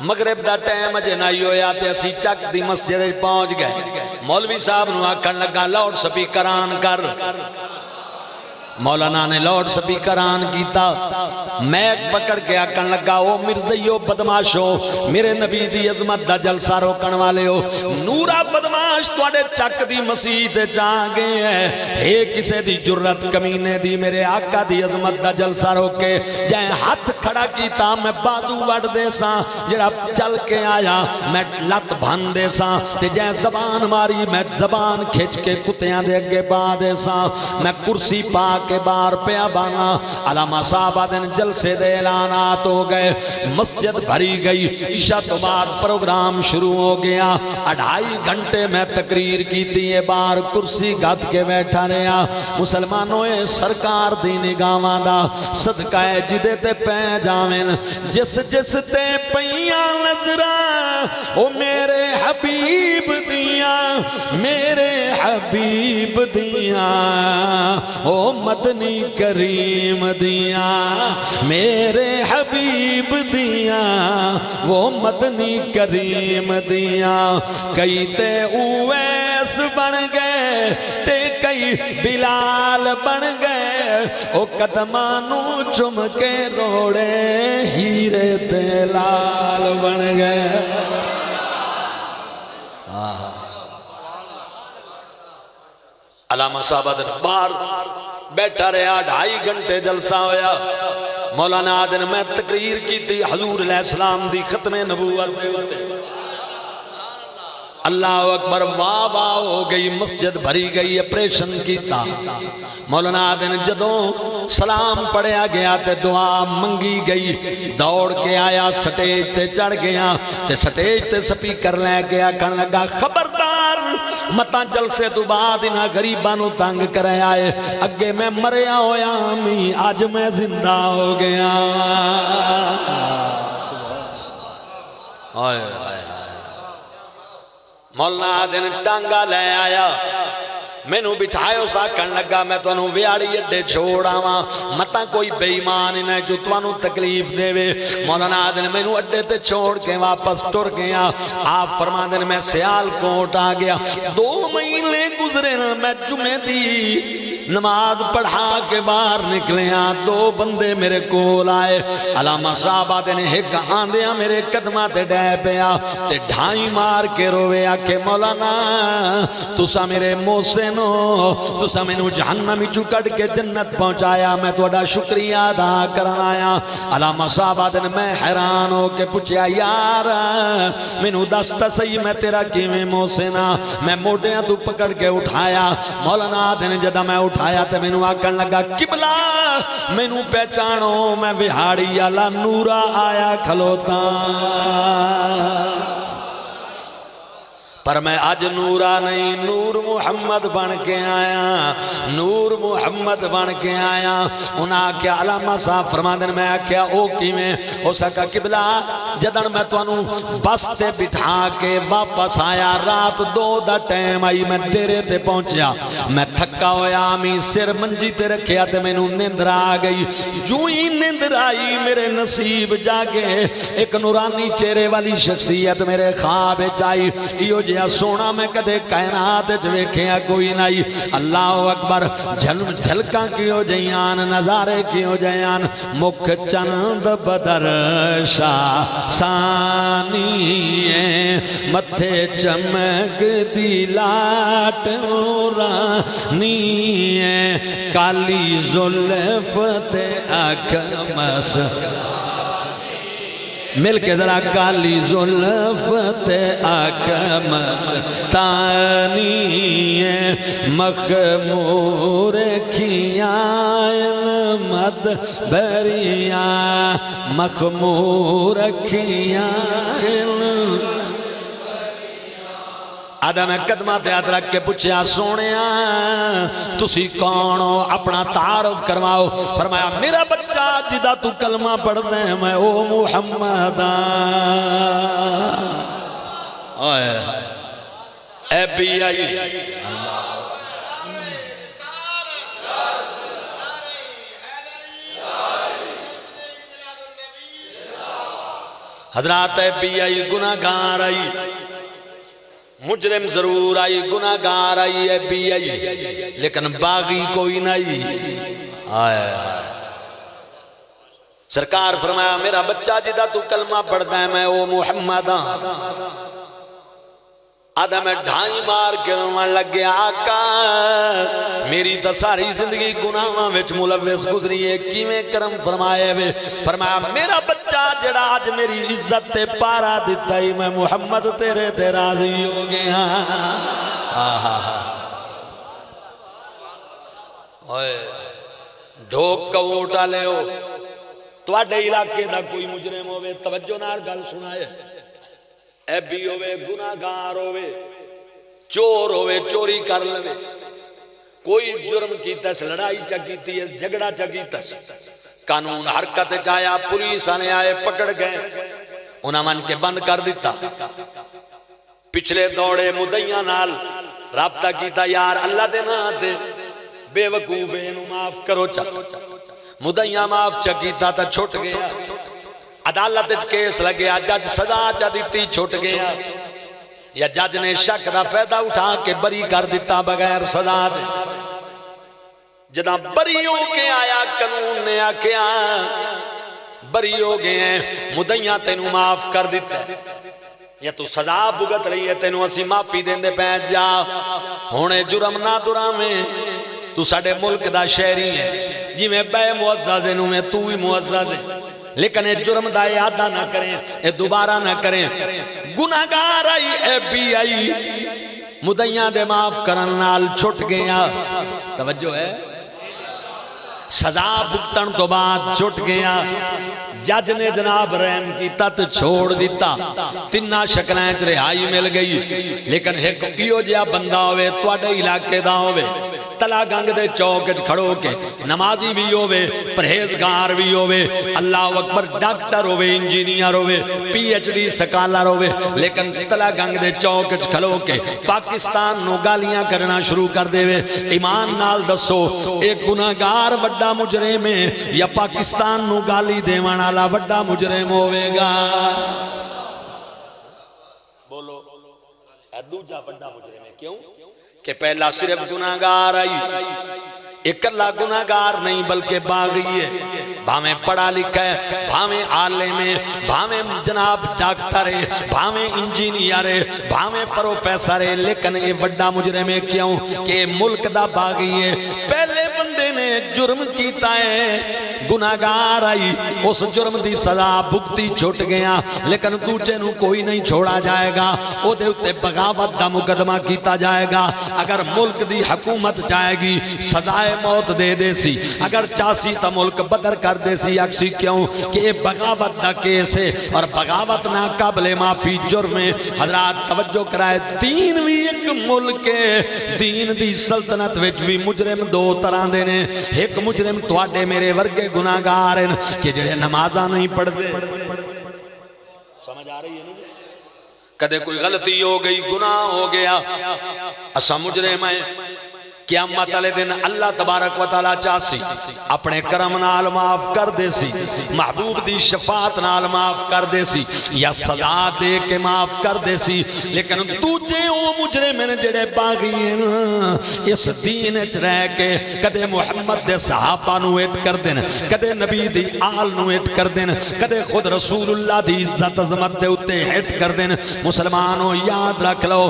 مغرب دا ٹائم اجے نائی ہویا تے اسی چک دی مسجد پہنچ گئے مولوی صاحب نو آکھن لگا لاؤڈ سپیکران کر مولانا نے لاؤڈ سپیکران کیتا میک پکڑ کے آکھن لگا او مرزیو بدماشو میرے نبی دی عظمت دا جلسہ روکن والے ہو نورا بدماش توڑے چک دی مسیح جاگے ہیں ہے کسے دی جرت کمینے دی میرے آقا دی عظمت دا جلسہ روکے جائیں ہاتھ کھڑا کیتا میں بادو وڑ دے سا جڑا چل کے آیا میں لت بھن دے سا تے جائیں زبان ماری میں زبان کھچ کے کتیاں دے اگے با دے سا میں کرسی پاک کے بار پیا بانا علامہ صاحبہ دن جلسے دے اعلانات ہو گئے مسجد بھری گئی عشاء تو بعد پروگرام شروع ہو گیا 2.5 گھنٹے میں تقریر کی تھی یہ بار کرسی گھت کے بیٹھا رہا مسلمانوں سرکار دی نگاہاں دا صدقہ جدے تے پہ جاویں جس جس تے پیاں نظراں او میرے حبیب دیاں میرے حبیب دیاں او مدنی کریم دیاں میرے حبیب دیاں وہ مدنی کریم دیاں کئی تے اویس بن گئے تے کئی بلال بن گئے او قدمانو چم کے روڑے ہیرے تے لال بن گئے علامہ صاحبہ در بار بیٹھا رہا 2.5 گھنٹے جلسہ ہویا مولانا آدن میں تقریر کی تھی حضور علیہ السلام دی ختم نبوت اللہ اکبر واہ واہ ہو گئی مسجد بھری گئی اپریشن کیتا مولانا آدن جدوں سلام پڑھیا گیا تے دعا منگی گئی دوڑ کے آیا سٹیج تے چڑھ گیا تے سٹیج تے سپیکر لے گیا کہنے لگا خبردار متا جلسے تو بعد انہا غریبانو تنگ کرے آئے اگے میں مریا ہویا می آج میں زندہ ہو گیا آئے آئے مولانا آدھن ٹانگا لے آیا میں نو بٹھائے اسا کن لگا میں تو انہوں ویاڑی اڈے چھوڑا ماں متا کوئی بے ایمان انہیں جو تو انہوں تکلیف دے وے مولانا آدھن میں نو اڈے تے چھوڑ کے واپس ٹر گیا آپ فرمان دن میں سیال کوٹ آ گیا 2 مہینے گزرے میں جمعہ دی نماز پڑھا کے باہر نکلے ہیں 2 بندے میرے کول آئے علامہ صاحبہ دے نے ایک آندیا میرے قدمہ تے ڈے پیا تے ڈھائی مار کے روے آکے مولانا تسا میرے موسینو تسا میں نو جہنمی چکڑ کے جنت پہنچایا میں توڑا شکریہ ادا کرنا آیا علامہ صاحبہ دے میں حیران ہو کے پوچھیا یار میں نو دستا صحیح میں تیرا کی میں موسینا میں موڑیاں تو پکڑ کے اٹھایا مولانا دے نے جدہ میں اٹھایا تے میں نو آکن لگا قبلہ میں نو پہچانو میں بہاڑی اللہ نورا آیا کھلوتا پر میں آج نورا نہیں نور محمد بن کے آیا نور محمد بن کے آیا انہاں کیا علامہ صاحب فرماندن میں کیا او کی میں ہو سکا قبلہ جدن میں تو انہوں بس تے بٹھا کے واپس آیا رات 2 دا ٹائم آئی میں ڈیرے تے پہنچیا میں تھکا ہویا آمی سر منجی تے رکھیا تے میں نوں نندر آ گئی جو ہی نندر آئی میرے نصیب جاگے ایک نورانی چہرے والی شخصیت میرے خواب چائی ایو جی سونا میں کدے کائنات جویکھیا کوئی نہیں اللہ اکبر جھلکاں کیوں جیان نظارے کیوں جیان مکھ چند بدر شاہ سانی متھے چمک دی لاٹ رانی کالی زلف تے آنکھ مس مل کے ذرا کالی زلف تے آنکھ مستانی مخمور کھیائن مد بریاں مخمور کھیائن آدھا میں قدمہ تے ہاتھ رکھ کے پوچھیا سونیا تسی کون ہو اپنا تعارف کرواؤ فرمایا میرا بچہ جدہ تو کلمہ پڑھ دے میں او محمد اے بی آئی حضرات اے بی آئی گناہگار آئی مجرم ضرور آئی گناہگار آئی ہے بھی آئی لیکن باغی کوئی نہیں آئے سرکار فرمایا میرا بچہ جدہ تو کلمہ پڑھتا ہے میں او محمد آدھا میں ڈھائی مار کے روان لگ گیا آقا میری تا ساری زندگی گناہاں وچ ملوث گزری ہے کیویں کرم فرمائے وے فرمایا میرا بچہ جڑا آج میری عزت تے پارا دیتا ہی میں محمد تیرے تے راضی ہو گیا ڈھوک کو اٹھا لے ہو تواڈے علاقے دا کوئی مجرم ہوئے توجہ نال گل سنائے اے بھی ہوئے گناہگار ہوئے چور ہوئے چوری کر لے کوئی جرم کیتا ہے لڑائی چکیتی ہے جھگڑا چکیتا ہے قانون حرکت چایا پولیس آنے آئے پکڑ گئے انہاں من کے بند کر دیتا پچھلے دوڑے مدعیاں نال رابطہ کیتا یار اللہ دے نا دے بے وقوفے انہوں معاف کرو مدعیاں معاف چکیتا تا چھوٹ گیا عدالت کیس لگیا جج سزا چا دیتی چھوٹ گیا یا جج نے شک دا فائدہ اٹھا کے بری کر دیتا بغیر سزا دے جدہ بری ہو کے آیا قانون نے آکیا بری ہو گئے ہیں مدعیاں تینوں معاف کر دیتا ہے یا تو سزا بھگت رہی ہے تینوں اسی معافی دیں دے پہنچ جا ہونے جرم نہ درہ میں تو ساڑے ملک دا شہری ہے جی میں بے معزز انہوں میں تو ہی معزز ہے لیکن اے جرم دا یادہ نہ کریں اے دوبارہ نہ کریں گناہگار آئی اے بی آئی مدعیاں دے معاف کرن نال چھٹ گیا توجہ ہے سزا بھگتن تو بعد چھٹ گیا جج نے جناب رحم کی تت چھوڑ دیتا تنہ شکلیں رہائی مل گئی لیکن ایک ایو جیا بندہ ہوئے تواڈے علاقے دا ہوئے تلا گنگ دے چوکج کھڑو کے نمازی بھی ہوئے پرہیزگار بھی ہوئے اللہ اکبر ڈاکٹر ہوئے انجینئر ہوئے پی ایچ ڈی سکالر ہوئے لیکن تلا گنگ دے چوکج کھڑو کے پاکستان نو گالیاں کرنا شروع کر دے وے ایمان نال دسو ایک گناہگار وڈا مجرم ہے یا پاکستان نو گالی دیوان والا وڈا مجرم ہوئے گا بولو دوجا وڈا مجرم ہے کیوں کہ پہلا صرف گناہگار آئی ایک اللہ گناہگار نہیں بلکہ باغی ہے بھامیں پڑھا لکھا ہے بھامیں عالم ہے بھامیں جناب ڈاکٹر ہے بھامیں انجینئر ہے بھامیں پروفیسر ہے لیکن یہ وڈا مجرم ہے کیوں کہ ملک دا باغی ہے پہلے بندے نے جرم کیتا ہے گناہگار آئی اس جرم دی سزا بھگتی چھوٹ گیا لیکن دوجے نو کوئی نہیں چھوڑا جائے گا او دے اتے بغاوت دا مقدمہ کیتا جائے گا اگر ملک دی حکومت جائے گی سزائے موت دے دے سی اگر چاسی تا ملک بدر کر دے سی اکسی کیوں کہ یہ بغاوت دا کیس ہے اور بغاوت نہ قابل معافی جرم ہے حضرات توجہ کرائے دین بھی ایک ملک ہے دین دی سلطنت وچ بھی مجرم دو طرح دینے ایک مجرم تواڈے میرے ورگے گناہگار ہیں کہ جڑے نمازاں نہیں پڑھ دے سمجھ آ رہی ہے نہیں کدے کوئی غلطی ہو گئی گناہ ہو گیا اسا مجرم ہے قیامت علیہ دن اللہ تبارک و تعالیٰ چاسی اپنے کرم نال معاف کر دے سی محبوب دی شفاعت نال معاف کر دے سی یا سزا دے کے معاف کر دے سی لیکن دوجے او مجرمین جڑے باغی ہیں اس دین اچ رہ کے کدے محمد دے صحابہ نو ایٹ کر دین کدے نبی دی آل نو ایٹ کر دین کدے خود رسول اللہ دی عزت عظمت دے اتے ایٹ کر دین مسلمانوں یاد رکھ لو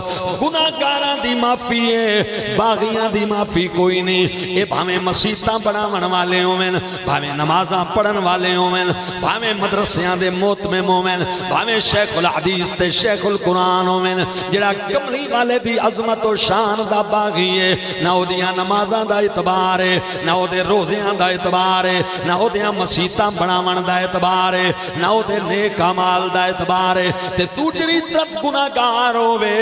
گناہگاراں دی معافی ہے باغیاں دی معافی کوئی نہیں. اے بھاویں مسیتاں بناون والے ہوویں، بھاویں نمازاں پڑھن والے ہوویں، بھاویں مدرسیاں دے محتمم ہوویں، بھاویں شیخ الحدیث تے شیخ القرآن ہوویں، جڑا کملی والے دی عظمت و شان دا باغی ہے، نہ او دیاں نمازاں دا اعتبار ہے، نہ او دے روزیاں دا اعتبار ہے، نہ او دیاں مسیتاں بناون دا اعتبار ہے، نہ او دے نیک اعمال دا اعتبار ہے. تے دوسری طرف گناہگار ہووے،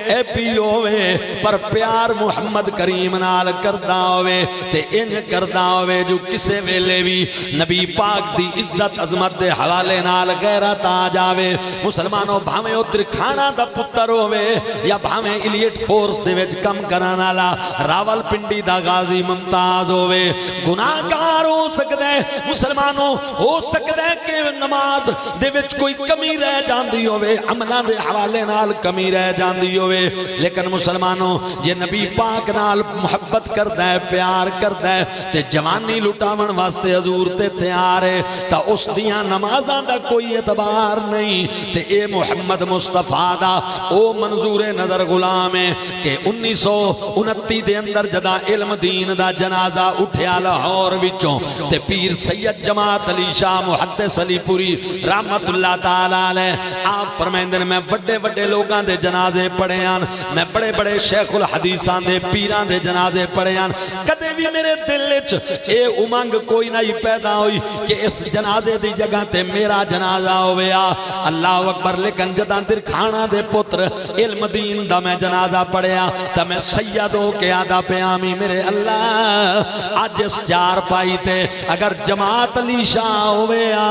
اے پی ہووے، پر پیار محمد کریم نال کردا ہووے تے انج کردا ہووے جو کسے ویلے بھی نبی پاک دی عزت عظمت دے حوالے نال غیرت آ جاوے. مسلمانوں بھاویں او درکھانا دا پتر ہووے یا بھاویں ایلیٹ فورس دے وچ کم کرن والا راول پنڈی دا غازی ممتاز ہووے، گناہگار ہو سکدا ہے. مسلمانوں ہو سکدا ہے کہ نماز دے وچ کوئی کمی رہ جاندی ہووے، عملاں دے حوالے نال کمی رہ جاندی ہووے، لیکن مسلمانوں جے نبی پاک نال محبت کردا ہے، پیار کردا ہے تے جوانی لٹاون واسطے حضور تے تیار ہے، تا اس دیاں نمازاں دا کوئی اعتبار نہیں. تے اے محمد مصطفیٰ دا او منظور نظر غلام ہے کہ 1929 دے اندر جدا علم دین دا جنازہ اٹھیا لاہور وچوں تے پیر سید جماعت علی شاہ محدث علی پوری رحمت اللہ تعالیٰ علیہ آپ فرمائندن میں بڑے بڑے لوگاں دے جنازے پڑھے ہیں، میں بڑے بڑے شیخ الحدیثاں دے پیران دے جنازے پڑھے ہیں، کدے بھی میرے دل وچ اے امنگ کوئی نہیں پیدا ہوئی کہ اس جنازے دی جگہ تے میرا جنازہ ہویا. اللہ اکبر. لیکن جداں درکھانا دے پتر علم دین دا میں جنازہ پڑھیا تا میں سید ہو کے آدھا پیامی میرے اللہ آج اس چار پائی تے اگر جماعت علی شاہ ہویا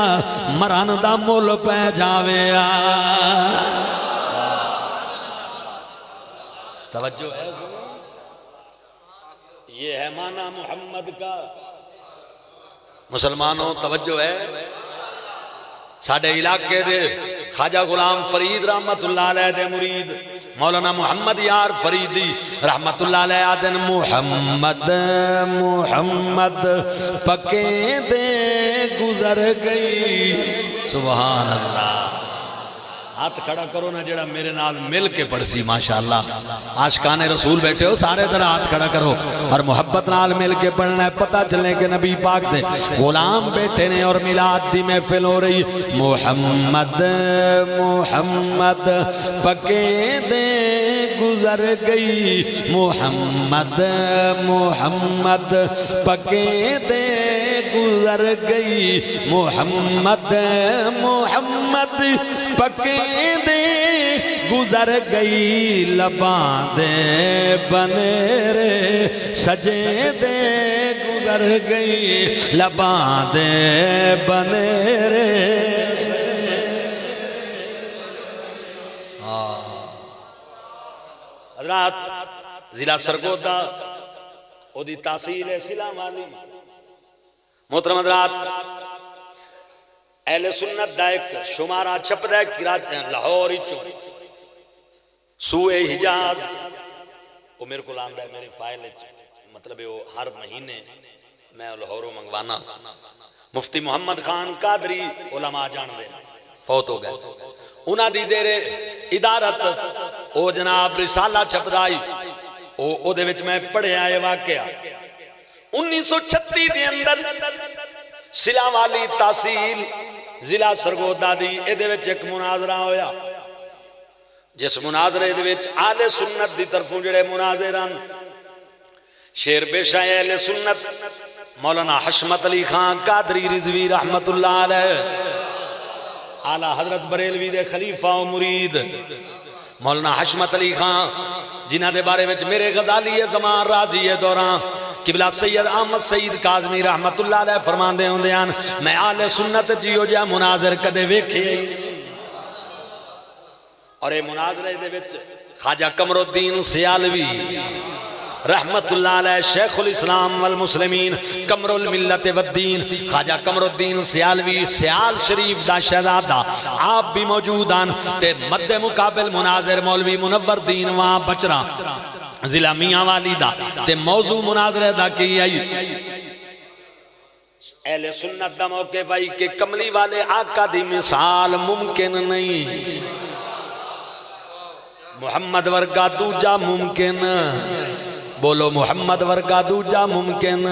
مران دا مول پہ جاویا. توجہ ہے، یہ ہے معنی محمد کا. مسلمانوں توجہ ہے. ساڑھے علاقے دے خواجہ غلام فرید رحمت اللہ علیہ دے مرید مولانا محمد یار فریدی رحمت اللہ علیہ آدن محمد محمد پکیں دے گزر گئی. سبحان اللہ. ہاتھ کھڑا کرو نا جڑا میرے نال مل کے پڑسی. ماشاءاللہ عاشقان رسول بیٹھے ہو سارے طرح ہاتھ کھڑا کرو اور محبت نال مل کے پڑھنا ہے. پتہ چلے کہ نبی پاک دے غلام بیٹھے نے اور میلاد دی محفل ہو رہی. محمد محمد پکیں دے گزر گئی، محمد محمد پکیں دے گزر گئی، محمد محمد پکیں دے گزر گئی، لباں دے بنیرے سجے دے گزر گئی، لباں دے بنیرے. حضرات ضلع سرگودا او دی تحصیل سلام والی محترم حضرات اہل سنت دا ایک شمارہ چھپ دا لاہور چوں سوئے حجاز وہ میرے کو لاندہ ہے میری فائل مطلب وہ ہر مہینے میں لاہوروں منگوانا. مفتی محمد خان قادری علماء جان دے فوت ہو گئے. انہاں دی زیر ادارت او جناب رسالہ چھپدائی او دے وچ میں پڑھے آئے واقعہ 1936 دے اندر سلا والی تحصیل ضلع سرگودا دی اے دے وچ ایک مناظرہ ہویا جس مناظرے دے وچ اہل سنت دی طرفوں جڑے مناظران شیر پیش آئے اہل سنت مولانا حشمت علی خان قادری رضوی رحمت اللہ علیہ اعلیٰ حضرت بریلوی دے خلیفہ و مرید مولانا حشمت علی خان جنہ دے بارے وچ میرے غزالی زمان راضی دوران قبلہ سید احمد سید کاظمی رحمت اللہ علیہ فرمان دے ہوں دیان میں آل سنت جیو جا مناظر کدے ویکھے اور اے مناظرے دے وچ خواجہ قمر الدین سیالوی رحمت اللہ علیہ شیخ الاسلام والمسلمین قمر الملت والدین خواجہ قمر الدین سیالوی سیال شریف دا شہزادہ آپ بھی موجودان تے مد مقابل مناظر مولوی منور دین وہاں بچرا ضلع میاں والی دا تے موضوع مناظرہ دا کی آئی اہل سنت دا موقع بھائی کہ کملی والے آقا دی مثال ممکن نہیں محمد ورگا دوجا ممکن بولو محمد ورگا دوجا ممکن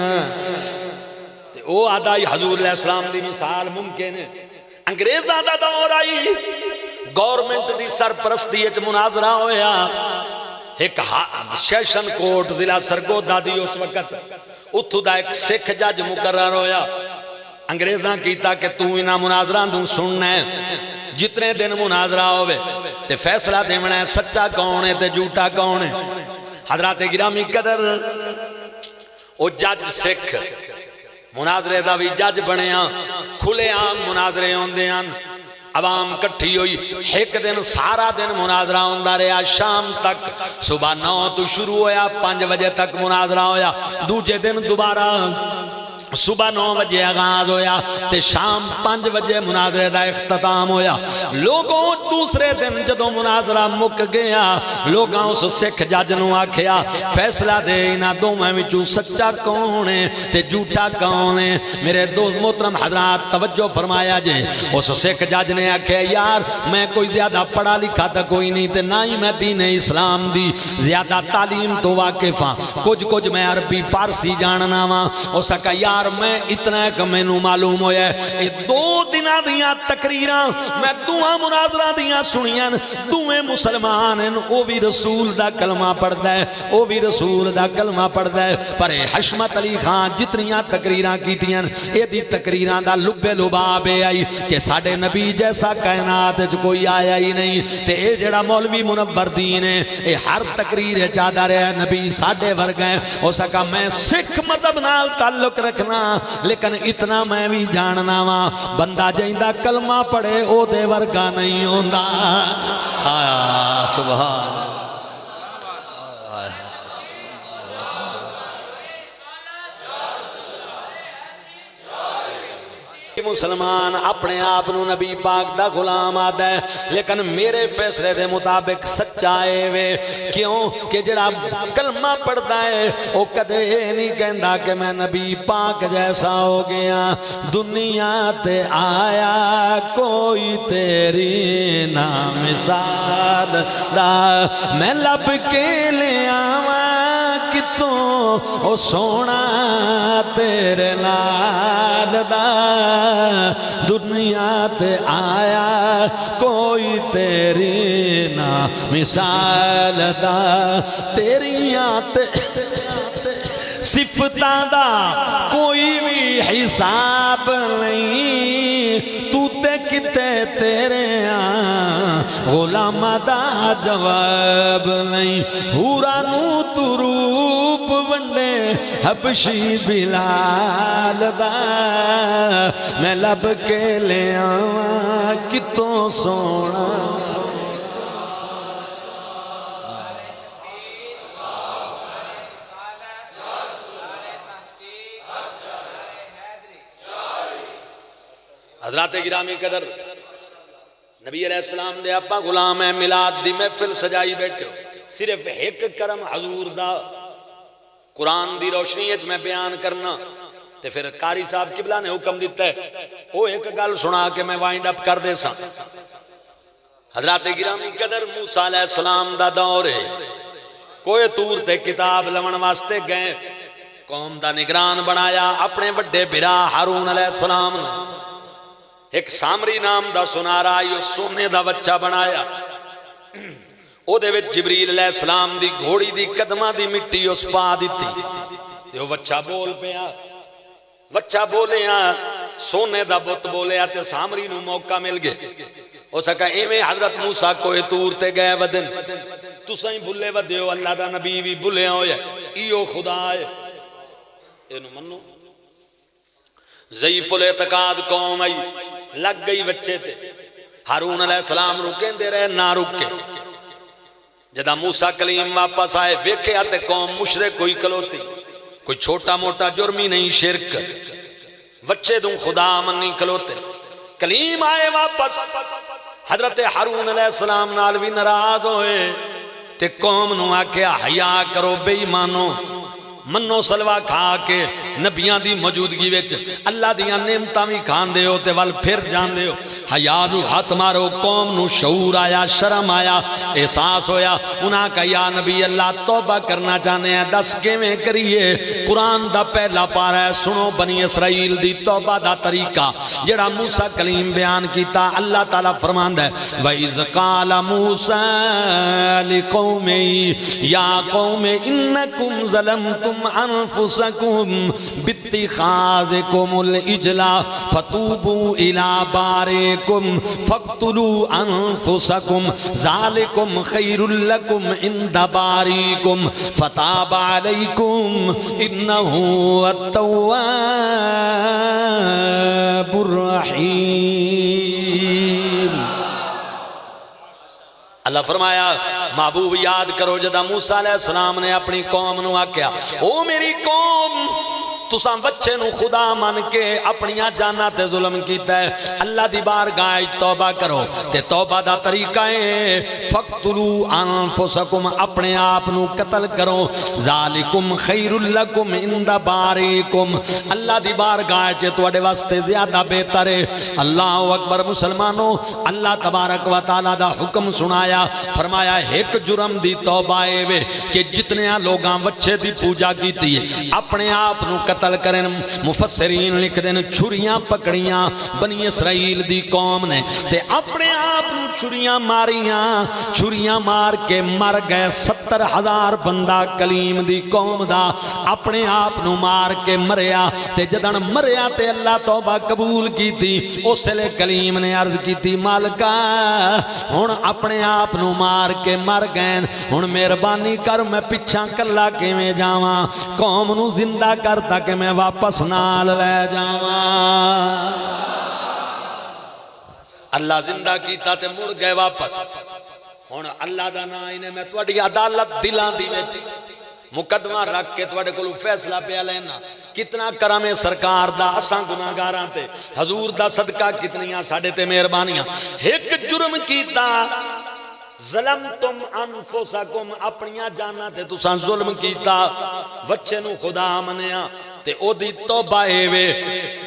تے او آدھائی حضور علیہ السلام دی مثال ممکن ہے انگریزاں دا دور آئی گورنمنٹ دی سرپرستی اچ مناظرہ ہویا ایک سیشن کورٹ ضلع سرگودا دی اس وقت اتھو دا ایک سکھ جج مقرر ہویا انگریزاں کیتا کہ تو انہاں مناظرہ دوں سننا ہے جتنے دن مناظرہ ہوئے تے فیصلہ دیونا ہے سچا کون ہے تے جھوٹا کون ہے حضرات گرامی قدر او جج سکھ مناظرے دا بھی جج بنے کھلے عام مناظرے ہوندے ہیں عوام کٹھی ہوئی ایک دن سارا دن مناظرہ ہوندہ رہا شام تک صبح 9 تو شروع ہویا 5 بجے تک مناظرہ ہویا دوجے دن دوبارہ صبح 9 بجے آغاز ہویا تے شام 5 بجے مناظرے دا اختتام ہویا لوگوں دوسرے دن جدو مناظرہ مک گیا لوگاں اس سکھ جج نو آکھیا فیصلہ دے انہاں دوویں وچوں سچا کون ہے تے جھوٹا کون ہے میرے دوست محترم حضرات توجہ فرمایا جے اس سکھ جج نے آکھیا یار میں کوئی زیادہ پڑھا لکھا تا کوئی نہیں تے نہ ہی میں دین اسلام دی زیادہ تعلیم تو واقف ہاں کچھ میں عربی فارسی جاننا وا اس کا یار میں اتنا ہے کہ میں نو معلوم ہویا ہے یہ 2 دنہ دیاں تقریراں میں دوہاں مناظرہ دیاں سنیاں دوہیں مسلمان ہیں او بھی رسول دا کلمہ پڑھدا ہے او بھی رسول دا کلمہ پڑھدا ہے پر حشمت علی خان جتنیاں تقریراں کیتیاں اے دی تقریراں دا لبے لباب آئی کہ ساڑھے نبی جیسا کائنات کوئی آیا ہی نہیں تے اے جڑا مولوی منور دین ہے اے ہر تقریر چاہتا رہے نبی ساڑھے ورگئے ہو سکا میں سکھ مذہب نال تعلق رکھنا لیکن اتنا میں بھی جاننا وا بندہ جائندہ کلمہ پڑھے او دے ورگا نہیں ہوندہ آیا سبحان مسلمان اپنے آپ نو نبی پاک دا غلام آدھا ہے لیکن میرے فیصلے دے مطابق سچائے وے کیوں کہ جڑا کلمہ پڑھتا ہے وہ کدے نہیں کہندا کہ میں نبی پاک جیسا ہو گیا دنیا تے آیا کوئی تیری نام مثال دا میں لب کے لے آواں کتوں او سونا تیرے نال دا دنیا تے آیا کوئی تیری نا مثال دا تیریاں تے صفتاں دا کوئی بھی حساب نہیں تو تے کتے تیرے غلام دا جواب نہیں ہورا نو تو روپ ونڈے حبشی بلال دا میں لب کے لے آواں کتوں سونا حضرات گرامی قدر نبی علیہ السلام دے اپا غلام ہے میلاد دی محفل سجائی بیٹھے ہو صرف ایک کرم حضور دا قرآن دی روشنی ہے میں بیان کرنا تے پھر قاری صاحب قبلہ نے حکم دیتا ہے وہ ایک گل سنا کے میں وائنڈ اپ کر دے سا حضرات گرامی قدر موسیٰ علیہ السلام دا دور ہے کوئی تور تے کتاب لون واسطے گئے قوم دا نگران بنایا اپنے بڑے بھرا ہارون علیہ السلام نے ایک سامری نام دا سنارا آئی سونے دا بچہ بنایا او دے وچ جبریل علیہ السلام دی گھوڑی دی قدمہ دی مٹی اس پا دیتی تے وہ بچہ بول پیا بچہ بولے سونے دا بت بولے تے سامری نو موقع مل گئے ہو سکا ایمیں حضرت موسیٰ کوئی تور تے گئے ودن تو سائیں بھلے ودیو اللہ دا نبی بھی بھلے ہوئے ایو خدا ہے اینو منو ضعیف الاعتقاد قوم آئی لگ گئی بچے تھے ہارون علیہ السلام رکیں دے رہے نہ رکے جدہ موسیٰ کلیم واپس آئے ویکھے آتے قوم مشرک کوئی کلوتی کوئی چھوٹا موٹا جرمی نہیں شرک بچے دوں خدا منی کلوتے کلیم آئے واپس حضرت ہارون علیہ السلام نال بھی ناراض ہوئے تے قوم نو آکے حیا کرو بے ایمانو منو سلوا کھا کے نبیاں دی موجودگی وچ اللہ دیاں نعمتاں وی کھاندے ہو تے ول پھر جاندے ہو. حیا نو ہاتھ مارو. قوم نو شعور آیا, شرم آیا, احساس ہویا. انہاں کہا یا نبی اللہ توبہ کرنا چاہنے ہیں, دس کیویں کریے؟ قرآن دا پہلا پارا ہے, سنو بنی اسرائیل دی توبہ دا طریقہ جڑا موسیٰ کلیم بیان کیتا. اللہ تعالیٰ فرماندا ہے وَإِذْ قَالَ مُوسَىٰ لِقَوْمِهِ يَا قَوْمِ إِنَّكُمْ ظَلَمْتُمْ أَنفُسَكُمْ بِاتِّخَاذِكُمُ الْعِجْلَ فَتُوبُوا إِلَىٰ بَارِئِكُمْ فَاقْتُلُوا أَنفُسَكُمْ ذَلِكُمْ خَيْرٌ لَكُمْ عِندَ بَارِئِكُمْ فَتَابَ عَلَيْكُمْ إِنَّهُ هُوَ التَّوَّابُ الرَّحِيمُ. اللہ فرمایا محبوب یاد کرو جدا موسیٰ علیہ السلام نے اپنی قوم نو آکیا او میری قوم تساں بچے نو خدا من کے اپنیاں جانا تے ظلم کیتا ہے. اللہ دی بارگاہ توبہ کرو تے توبہ دا طریقہ ہے فقتلوا انفسکم, اپنے آپ نو قتل کرو. ذالکم خیر لکم عند بارئکم, اللہ دی بارگاہ چ تواڈے واسطے زیادہ بہتر ہے. اللہ اکبر. مسلمانوں اللہ تبارک و تعالی دا حکم سنایا, فرمایا ایک جرم دی توبہ ہے وے کہ جتنے لوگاں بچے دی پوجا کیتی ہے اپنے آپ نو قتل کریں. مفسرین لکھ دیں چھریاں پکڑیاں بنی اسرائیل دی قوم نے تے اپنے آپ نو چھریاں ماریاں, چھریاں مار کے مر گئے. 70,000 بندہ کلیم دی قوم دا اپنے آپ نو مار کے مریا. تے جدن مریا تے اللہ توبہ قبول کی تھی. اس لئے کلیم نے عرض کی تھی مالکا ہن اپنے آپ نو مار کے مر گئے, ہن مہربانی کر میں پچھا کلا کیویں جاواں, قوم نو زندہ کر تاکہ میں واپس نال لے جاواں. اللہ زندہ کیتا تے مڑ گئے واپس. ہن اللہ دا نام انہیں میں تواڈی عدالت دلاں دی وچ مقدمہ رکھ کے تواڈے کولوں فیصلہ پیا لینا. کتنا کرم ہے سرکار دا اساں گناہگاراں تے, حضور دا صدقہ کتنیاں ساڈے تے مہربانیاں. ایک جرم کیتا ظلمتم انفسکم, اپنیاں جانا تے تساں ظلم کیتا, بچے نو خدا منیا تے او دی توبہ اے وے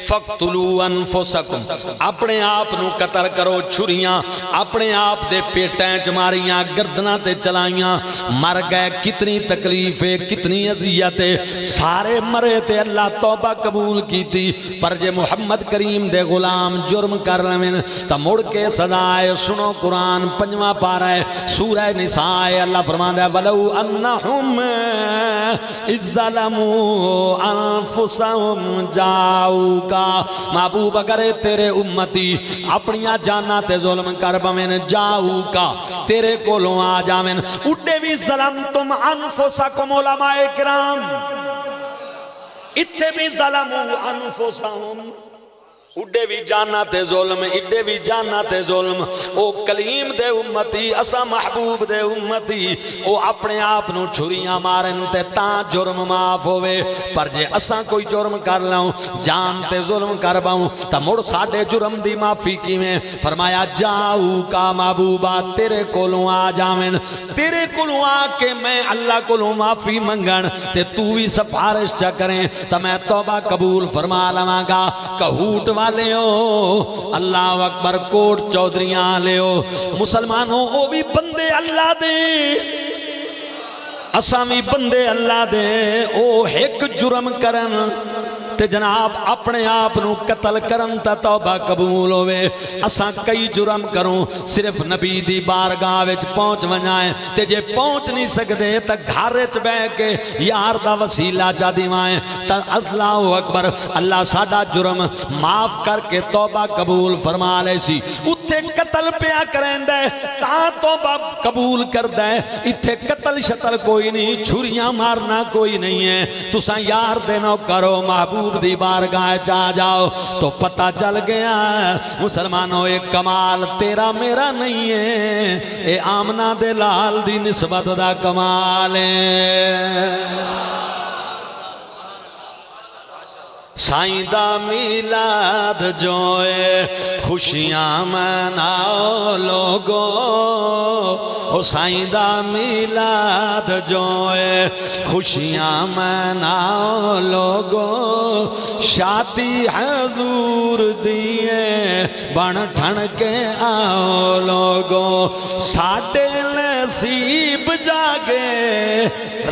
فقتلوا انفسکم, اپنے آپ نو قتل کرو. چھریاں اپنے آپ دے پیٹیں چ ماریاں, گردناں تے چلائیاں, مر گئے. کتنی تکلیف ہے, کتنی اذیت ہے, سارے مرے تے اللہ توبہ قبول کیتی. پر جے محمد کریم دے غلام جرم کر لویں تا مڑ کے سزا ہے. سنو قرآن 5واں پارہ ہے سورہ نساء, اللہ فرماندا ہے ولو انہم اذ ظلموا انفسہم جاؤکا. محبوب اگر تیرے امتی اپنیاں جانا تے ظلم کر بویں جاؤکا تیرے کولوں آ جاویں. اڈے بھی ظلمتم انفسکم علماء کرام, اتھے بھی ظلموا انفسہم, اڈے بھی جانا تے ظلم, اڈے بھی جانا تے ظلم. او کلیم دے امتی, اسا محبوب دے امتی, او اپنے آپ نو چھریاں مارن تے تاں جرم معاف ہوئے. پر جے اسا کوئی جرم کر لاؤں, جان تے ظلم کر باؤں تا مڑ ساڈے جرم دی معافی کیویں؟ فرمایا جاؤ کا محبوبہ تیرے کولوں آ جاویں, تیرے کولوں آ کے میں اللہ کولوں معافی منگن تے تو بھی سفارش چا کریں تا میں توبہ قبول فرما لواں گا. کہوٹ والے ہو اللہ اکبر, کوٹ چودھریاں لے ہو مسلمانوں, او بھی بندے اللہ دے, اساں بھی بندے اللہ دے. او ایک جرم کرن تے جناب اپنے آپ نو قتل کرن تا توبہ قبول ہوئے. اساں کئی جرم کروں صرف نبی دی بارگاہ وچ پہنچ ونجائیں تے جے پہنچ نہیں سکدے تا گھر وچ بیٹھ کے یار دا وسیلہ جا دیوائیں تا اللہ اکبر, اللہ ساڈا جرم معاف کر کے توبہ قبول فرما لے سی. اتھے قتل پیا کریندا ہے تا توبہ قبول کردا ہے, اتھے قتل شتل کوئی نہیں, چھریاں مارنا کوئی نہیں ہے. تساں یار دے نو کرو, محبوب دی بارگاہ چا جاؤ تو پتہ چل گیا مسلمانوں ایک کمال تیرا میرا نہیں ہے, اے آمنہ دے لال دی نسبت دا کمال ہے. سائیں دا میلاد جوئے خوشیاں مناؤ لوگو، او سائیں دا میلاد جوئے خوشیاں مناؤ لوگو، شادی حضور دیئے بن ٹھن کے آؤ لوگو، ساڑھے نصیب جاگے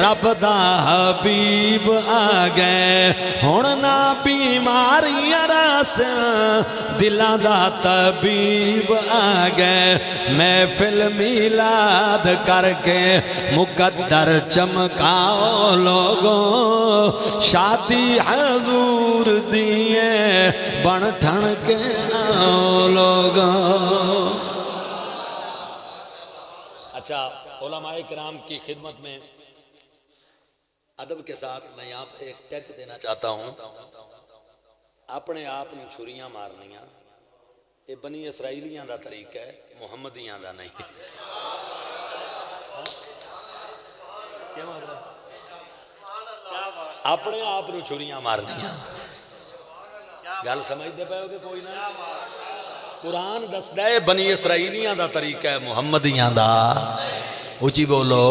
رب دا حبیب آگئے، ہوننا بیماریاں راسل دلاں دا طبیب آگئے، محفل میلاد کر کے مقدر چمکاؤ لوگوں، شادی حضور دیئے بن ٹھن کے آؤ لوگوں۔ اچھا، علماء کرام کی خدمت میں ادب کے ساتھ میں یہاں پہ ایک ٹچ دینا چاہتا ہوں۔ اپنے آپ نے چھریاں مارنیاں یہ بنی اسرائیلیاں دا طریقہ ہے، محمدیاں دا نہیں۔ اپنے آپ نے چھریاں مارنیاں، گل سمجھ دے پائے ہو کہ کوئی نہ؟ قرآن دسدا ہے بنی اسرائیلیاں دا طریقہ ہے، محمدیاں دا۔ اچھی بولو۔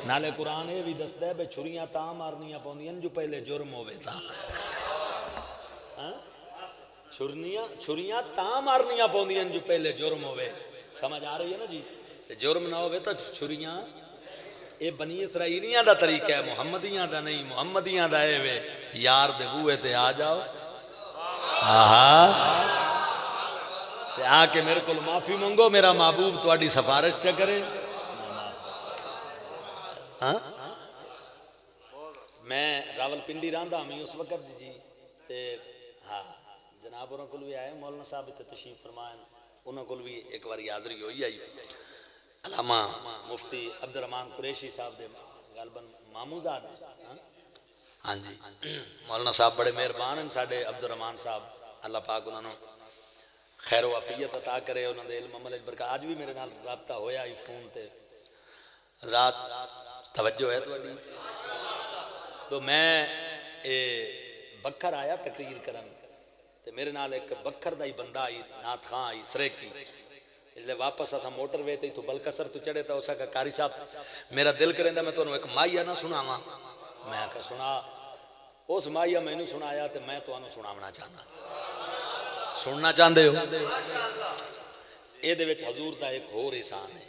نالے قرآن یہ بھی دسدا ہے بے چھریاں تاں مارنیاں پوندیاں جو پہلے جرم ہوئے تھا۔ چھریاں تاں مارنیاں پوندیاں جو پہلے جرم ہوئے۔ سمجھ آ رہی ہے نا جی؟ جرم نہ ہوئے تو چھریاں، یہ بنی اسرائیلیاں دا طریقہ ہے، محمدیاں دا نہیں۔ محمدیاں دا اے وے یار دے بوئے تے آ جاؤ، تے آ کے میرے کو معافی منگو، میرا محبوب تواڈی سفارش چا کرے۔ میں راول پنڈی رہندا ہمیں اس وقت جی تے ہاں جناب انہوں کو بھی آئے، مولانا صاحب اتنے تشریف فرمائیں، انہوں کو بھی ایک بار حاضری ہوئی آئی۔ علامہ مفتی عبدالرحمن قریشی صاحب دے غالباً ماموزاد، ہاں جی مولانا صاحب بڑے مہربان ہیں ساڈے عبدالرحمن صاحب، اللہ پاک انہوں نے خیر و عافیت عطا کرے، انہوں نے علم عمل برکات۔ آج بھی میرے نال رابطہ ہویا ہی فون تے، رات توجہ ہے تو میں بکھر آیا تقریر کرن تے میرے نال ایک بکھر دا ہی بندہ آئی، نات خان آئی سریکی، اس لئے واپس اسا موٹر وے تے تو بلکسر تو چڑھے تا اسا کا کاری صاحب میرا دل کریں دا میں تو انہوں ایک مائیہ نہ سنا ماں، میں کہا سنا، اس مائیہ میں نے سنایا تے میں تو انہوں سناونا چاہنا، سننا چاہندے ہو؟ اے دے وچ حضور دا ایک اور احسان ہے۔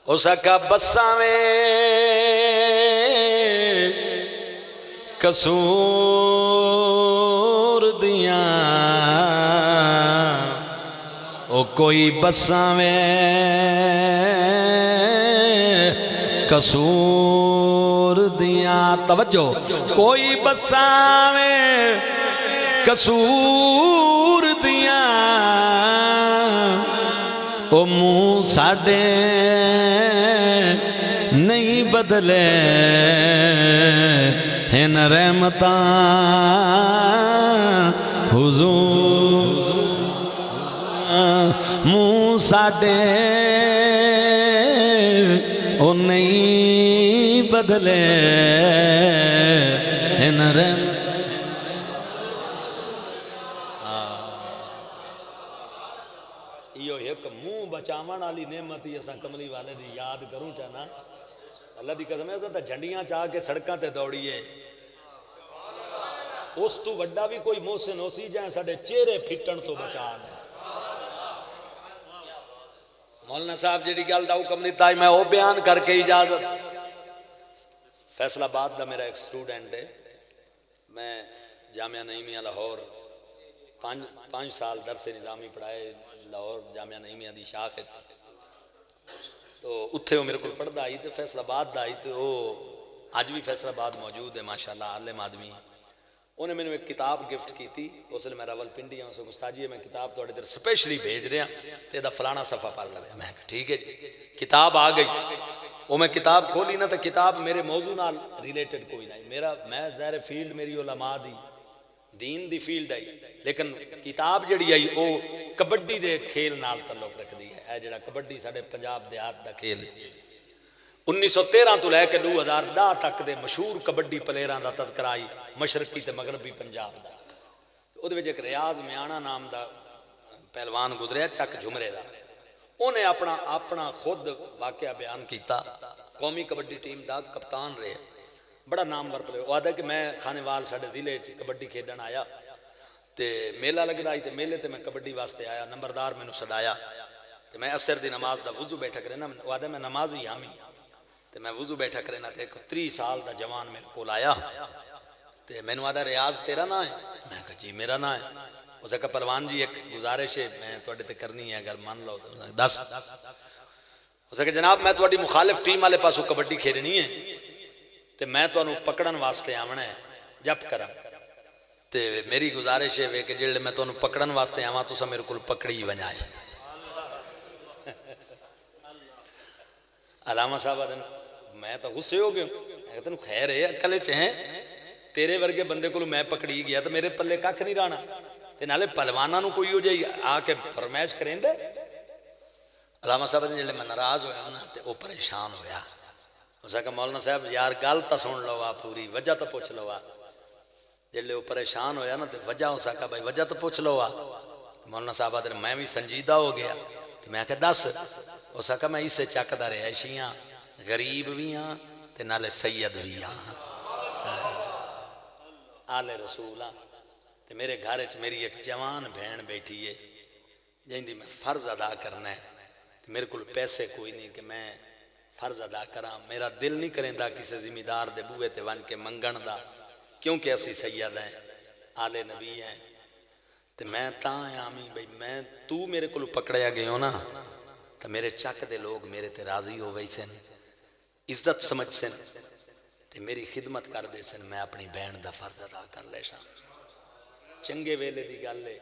اسا کا بساں میں قصور دیاں، او کوئی بساں میں قصور دیاں، توجہ، کوئی بساں میں قصور دیاں، او منہ ساڈے نہیں بدلے، ہن رحمتاں حضور، منہ ساڈے او نہیں بدلے، ہن رحمتاں۔ منہ بچاون والی نعمت ہی اساں کملی والے دی یاد کروں چاہنا، اللہ دی قسم ہے اساں تے جھنڈیاں چاہ کے سڑکاں تے دوڑیے، اس تو وڈا بھی کوئی محسن ہو سی جائیں ساڈے چہرے پھٹن تو بچا دے۔ مولانا صاحب جیڑی گل دا حکم دیتا ہے میں وہ بیان کر کے اجازت۔ فیصل آباد دا میرا ایک سٹوڈنٹ ہے، میں جامعہ نعیمیہ لاہور 5 سال درس نظامی پڑھائے لاہور جامعہ نعیمیہ دی شاخ ہے، تو اتھے وہ میرے کو پڑھدا آئی تو فیصل آباد دا آئی تو وہ آج بھی فیصل آباد موجود ہے ماشاءاللہ، عالم آدمی۔ انہیں میں نے ایک کتاب گفٹ کی تھی، اس لیے میں راول پنڈی ہوں، استاد جی میں کتاب تھوڑی دیر سپیشلی بھیج رہا تے دا فلانا صفحہ پڑھ لے۔ میں کہا ٹھیک ہے جی، کتاب آ گئی، وہ میں کتاب کھولی نہ تو کتاب میرے موضوع نال ریلیٹڈ کوئی نہیں، میں ظاہر فیلڈ میری علماء دی دین دی فیلڈ ہے، لیکن کتاب جڑی آئی وہ کبڈی دے کھیل نال تعلق رکھ دی ہے، اے جڑا کبڈی ساڑھے پنجاب دیہات دا کھیل ہے، 1913 تو لے کے 2010 تک دے مشہور کبڈی پلیئراں دا تذکرہ آئی مشرقی تے مغربی پنجاب دا. وہ ایک ریاض میانا نام دا پہلوان گزریا چک جھمرے دا. انہیں اپنا خود واقعہ بیان کیتا. قومی کبڈی ٹیم دا کپتان رہے, بڑا نامور پلیئر. وہ آدھا کہ میں خانے وال ساڈے ضلع کبڈی کھیڈن آیا تے میلہ لگدا سی تے میلے تے میں کبڈی واسطے آیا. نمبردار مینوں سڈایا تے میں عصر دی نماز دا وضو بیٹھا کرے نا. وہ آدھا میں نماز ہی حامی تے میں وضو بیٹھا کرے نا تے ایک 30 سال دا جوان میرے کول آیا تے مینوں آدھا ریاض تیرا نا ہے؟ میں کہا جی میرا نا ہے. اس نے کہا پہلوان جی ایک گزارش ہے میں تواڈے تے کرنی ہے, اگر مان لو تو دس. اس نے کہا جناب میں تواڈی مخالف ٹیم والے پاسوں کبڈی کھیڈنی ہے تے میں تانوں پکڑن واسطے آونا ہے جب کراں تے میری گزارش ہے کہ جڑے میں تانوں پکڑن واسطے آواں تساں میرے کول پکڑی ونجائے. علامہ صاحب آدھے میں تو غصے ہو گیا. میں کہتا ہوں خیر ہے عقل چ ہیں تیرے ورگے بندے کو میں پکڑی گیا تو میرے پلے کھ نہیں رہنا تے نالے پہلواناں نوں کوئی ہو جائے آ کے فرمائش کریں دے. علامہ صاحب نے جڑے میں ناراض ہویا نا تے وہ پریشان ہویا. اس نے کہا مولانا صاحب یار گل تو سن لو آ پوری وجہ تو پوچھ لو آ. جلے وہ پریشان ہویا نا تے وجہ اس نے کہا بھائی وجہ تو پوچھ لو آ. مولانا صاحب آدھے میں بھی سنجیدہ ہو گیا. میں کہا دس. اس نے کہا میں اسے چکدا رہائشی ہاں, غریب بھی ہاں تے نالے سید بھی ہاں, آل رسول ہاں. تے میرے گھر وچ میری ایک جوان بہن بیٹھی ہے جیندی میں فرض ادا کرنا ہے. میرے کو پیسے کوئی نہیں کہ میں فرض ادا کراں. میرا دل نہیں کریندا کسی ذمہ دار دے بوئے تے ون کے منگن دا, کیونکہ اسی سید ہیں آل نبی ہیں. تے میں تاں آمی بھئی میں تو میرے کو پکڑیا گئے ہو نا تو میرے چک دے لوگ میرے تے راضی ہو گئی سن, عزت سمجھ سن تے میری خدمت کر دے سن. میں اپنی بہن دا فرض ادا کر لے سا. چنگے ویلے دی گل ہے.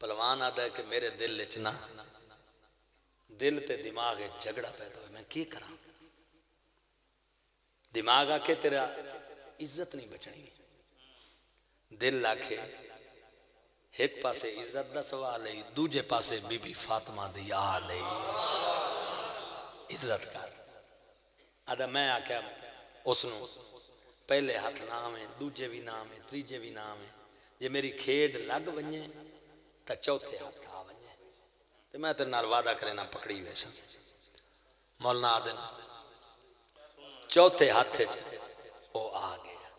پہلوان آدھا ہے کہ میرے دل وچ نا دل تے دماغ جھگڑا پیدا ہوئے. میں کی کراں؟ دماغ آ کے تیرا عزت نہیں بچنی, دل آکھے ایک پاسے عزت دا سوال ہے, دوجے پاسے بی بی فاطمہ دی آل ہے, عزت کر. آدھا میں آکھیا اس نو پہلے ہاتھ نام ہے, دوجے بھی نام ہے, تریجے بھی نام ہے. جے میری کھیڈ لگ ونجے تا چوتھے ہاتھ آ ونجے تے میں تیرے نال وعدہ کرے نہ پکڑی ویسا. مولانا آدن چوتھے ہاتھ او آ گیا.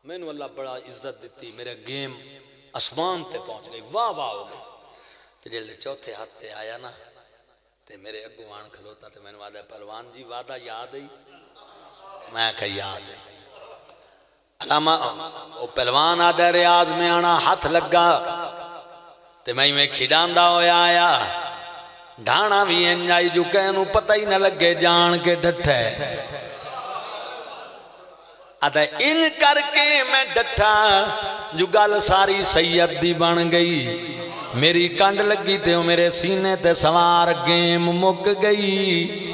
میں نو اللہ بڑا عزت دیتی, میرا گیم اسمان تے پہنچ گئی, واہ واہ ہو گئی. تے جلے چوتھے ہاتھ تے آیا نا تے میرے اگو آن کھلوتا تے میں نو آدھا پہلوان جی وعدہ یاد ہے؟ میں کہا یاد ہے. علامہ وہ پہلوان آدھا ریاض میں آنا ہاتھ لگا تے میں کھڑاندا ہویا آیا. ڈھانا بھی انجائی جو کہنو پتہ ہی نہ لگے جان کے ڈٹھے. آدھا ان کر کے میں ڈٹھا جو گل ساری سید دی بن گئی. میری کنڈ لگی تے میرے سینے تے سوار گیم مک گئی.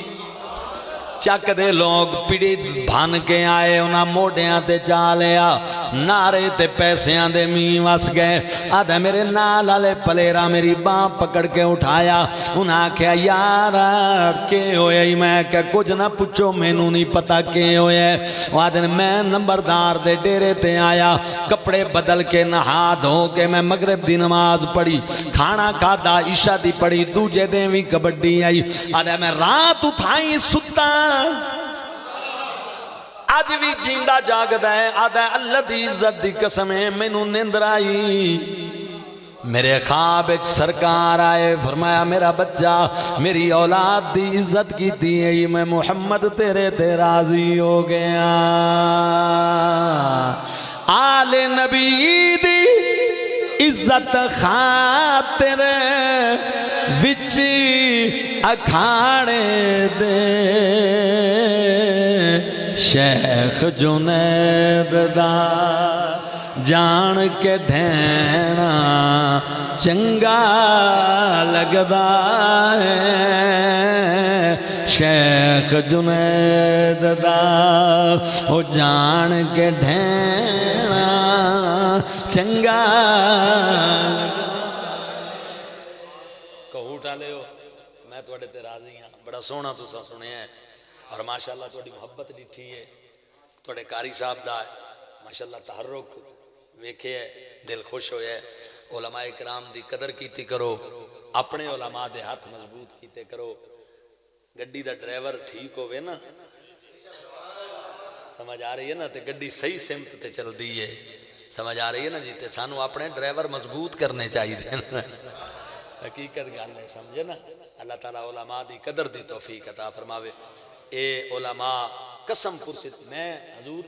چک دے لوگ پڑی بھان کے آئے انہاں موڑیاں تے چالیا, نارے تے پیسیاں دے می وس گئے. آدھا میرے نال والے پلیرا میری باں پکڑ کے اٹھایا. انہاں کہا یارا کے ہویا ہی؟ میں کہ کچھ نہ پوچھو مینوں نہیں پتا کے ہویا. آدھا میں نمبردار دے ڈیرے تے آیا, کپڑے بدل کے نہا دھو کے میں مغرب دی نماز پڑھی, کھانا کھادا, عشاء دی پڑھی, دوجے دن بھی کبڈی آئی. آدھا میں رات اٹھائی ستا آج بھی جیندہ جاگدا ہے. آدھا اللہ دی عزت دی قسم ہے مینوں نیندر آئی. میرے خواب سرکار آئے, فرمایا میرا بچہ میری اولاد دی عزت کی تھی ہے, میں محمد تیرے تے راضی ہو گیا. آل نبی دی عزت خاطر وچ اکھاڑے دے شیخ جنید دا جان کے ڈھینا چنگا لگدا ہے. شیخ جنید دا او جان کے ڈھینا چنگا کہو اٹھا لے ہو. میں تواڈے تے راضی ہاں, بڑا سونا تساں سنیا ہے. اور ماشاءاللہ تھوڑی محبت ڈٹھی ہے تھوڑے قاری صاحب دا ماشاءاللہ تحرک ویکھے ہے دل خوش ہویا ہے علماء کرام دی قدر کیتی کرو اپنے علماء دے ہاتھ مضبوط کیتے کرو گڈی دا ڈرائیور ٹھیک ہوئے نا سمجھ آ رہی ہے نا تے گڈی صحیح سمت تے چل دی ہے سمجھ آ رہی ہے نا جی تے سانو اپنے ڈرائیور مضبوط کرنے چاہیے حقیقت گل ہے سمجھے نا اللہ تعالیٰ علماء دی قدر دی توفیق عطا فرماوے اے علماء قسم پرست میں حضور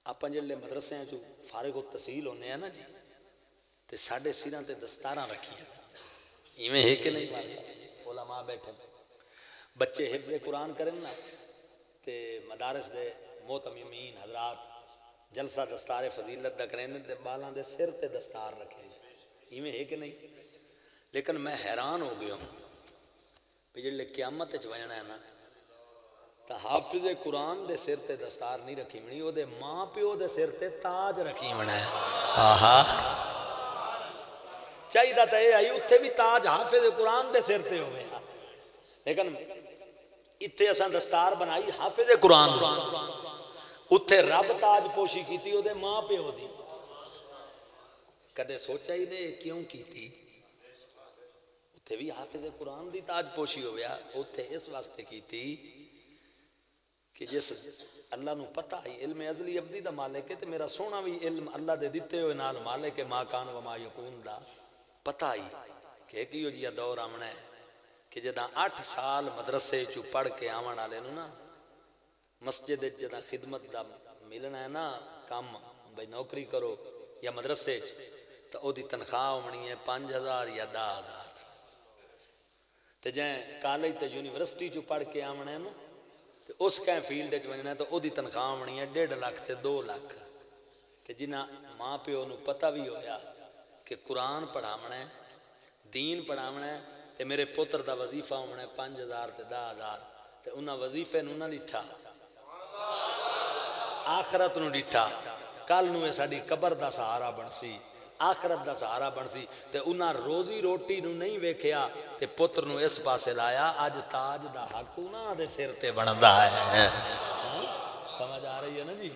اپن جڑے مدرسے ہیں جو فارغ التحصیل ہونے ہیں نا جی تے ساڈے سراں تے دستاراں رکھیاں ایویں ہے کہ نہیں مارتا علماء بیٹھے بچے حفظ قرآن کریں نا تے مدارس دے معتممین حضرات جلسہ دستار فضیلت دا کریں تے بالاں دے سر تے دستار رکھے ایویں ہے کہ نہیں لیکن میں حیران ہو گیا ہوں کہ جڑے قیامت وچ وجنا ہے نا تا حافظ قرآن دے سر تے دستار نہیں رکھی منی او دے ماں پیو دے سر تے تاج رکھی منا ہے آہا چاہیے تا اے آئی اتھے بھی تاج حافظ قرآن دے سر تے ہوئے لیکن اتھے اساں دستار بنائی حافظ قرآن اتھے رب تاج پوشی کیتی او دے ماں پیو دی کدے سوچا ہی نے کیوں کیتی اتھے بھی حافظ قرآن دی تاج پوشی ہو گیا اتھے اس واسطے کیتی کہ جس اللہ نو پتہ ہی علم ازلی ابدی دا مالک ہے تے میرا سونا بھی علم اللہ دے دیتے ہوئے نال مالک ما کان و ما یکون دا پتہ ہی کہ کیو جی دور آمنا ہے کہ جداں 8 سال مدرسے چو پڑھ کے آمن والے نو نا مسجد جداں خدمت دا ملنا ہے نا کام بھئی نوکری کرو یا مدرسے تو او دی تنخواہ ہونی ہے 5000 یا 10000 تے جائیں کالج تے یونیورسٹی چو پڑھ کے آمنا ہے نا تے اس کہیں فیلڈ وچ ونجنا ہے تو او دی تنخواہ ہونی ہے 1.5 لاکھ تے 2 لاکھ کہ جنہ ماں پیو نو پتہ بھی ہویا کہ قرآن پڑھاونا ہے دین پڑھاونا ہے تے میرے پتر دا وظیفہ ہونا ہے 5000 تے 10000 تے انہاں وظیفے نو نہ ڈٹھا آخرت نو ڈٹھا کل نو اے ساڈی قبر دا سہارا بنسی آخرت دا سہارا بنسی تے انہاں روزی روٹی نو نہیں ویکھیا تے پتر نو اس پاسے لایا اج تاج دا حق انہاں دے سر تے بندا ہے سمجھ آ رہی ہے نا جی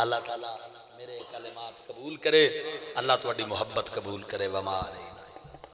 اللہ تعالیٰ میرے کلمات قبول کرے اللہ تہاڈی محبت قبول کرے وما علینا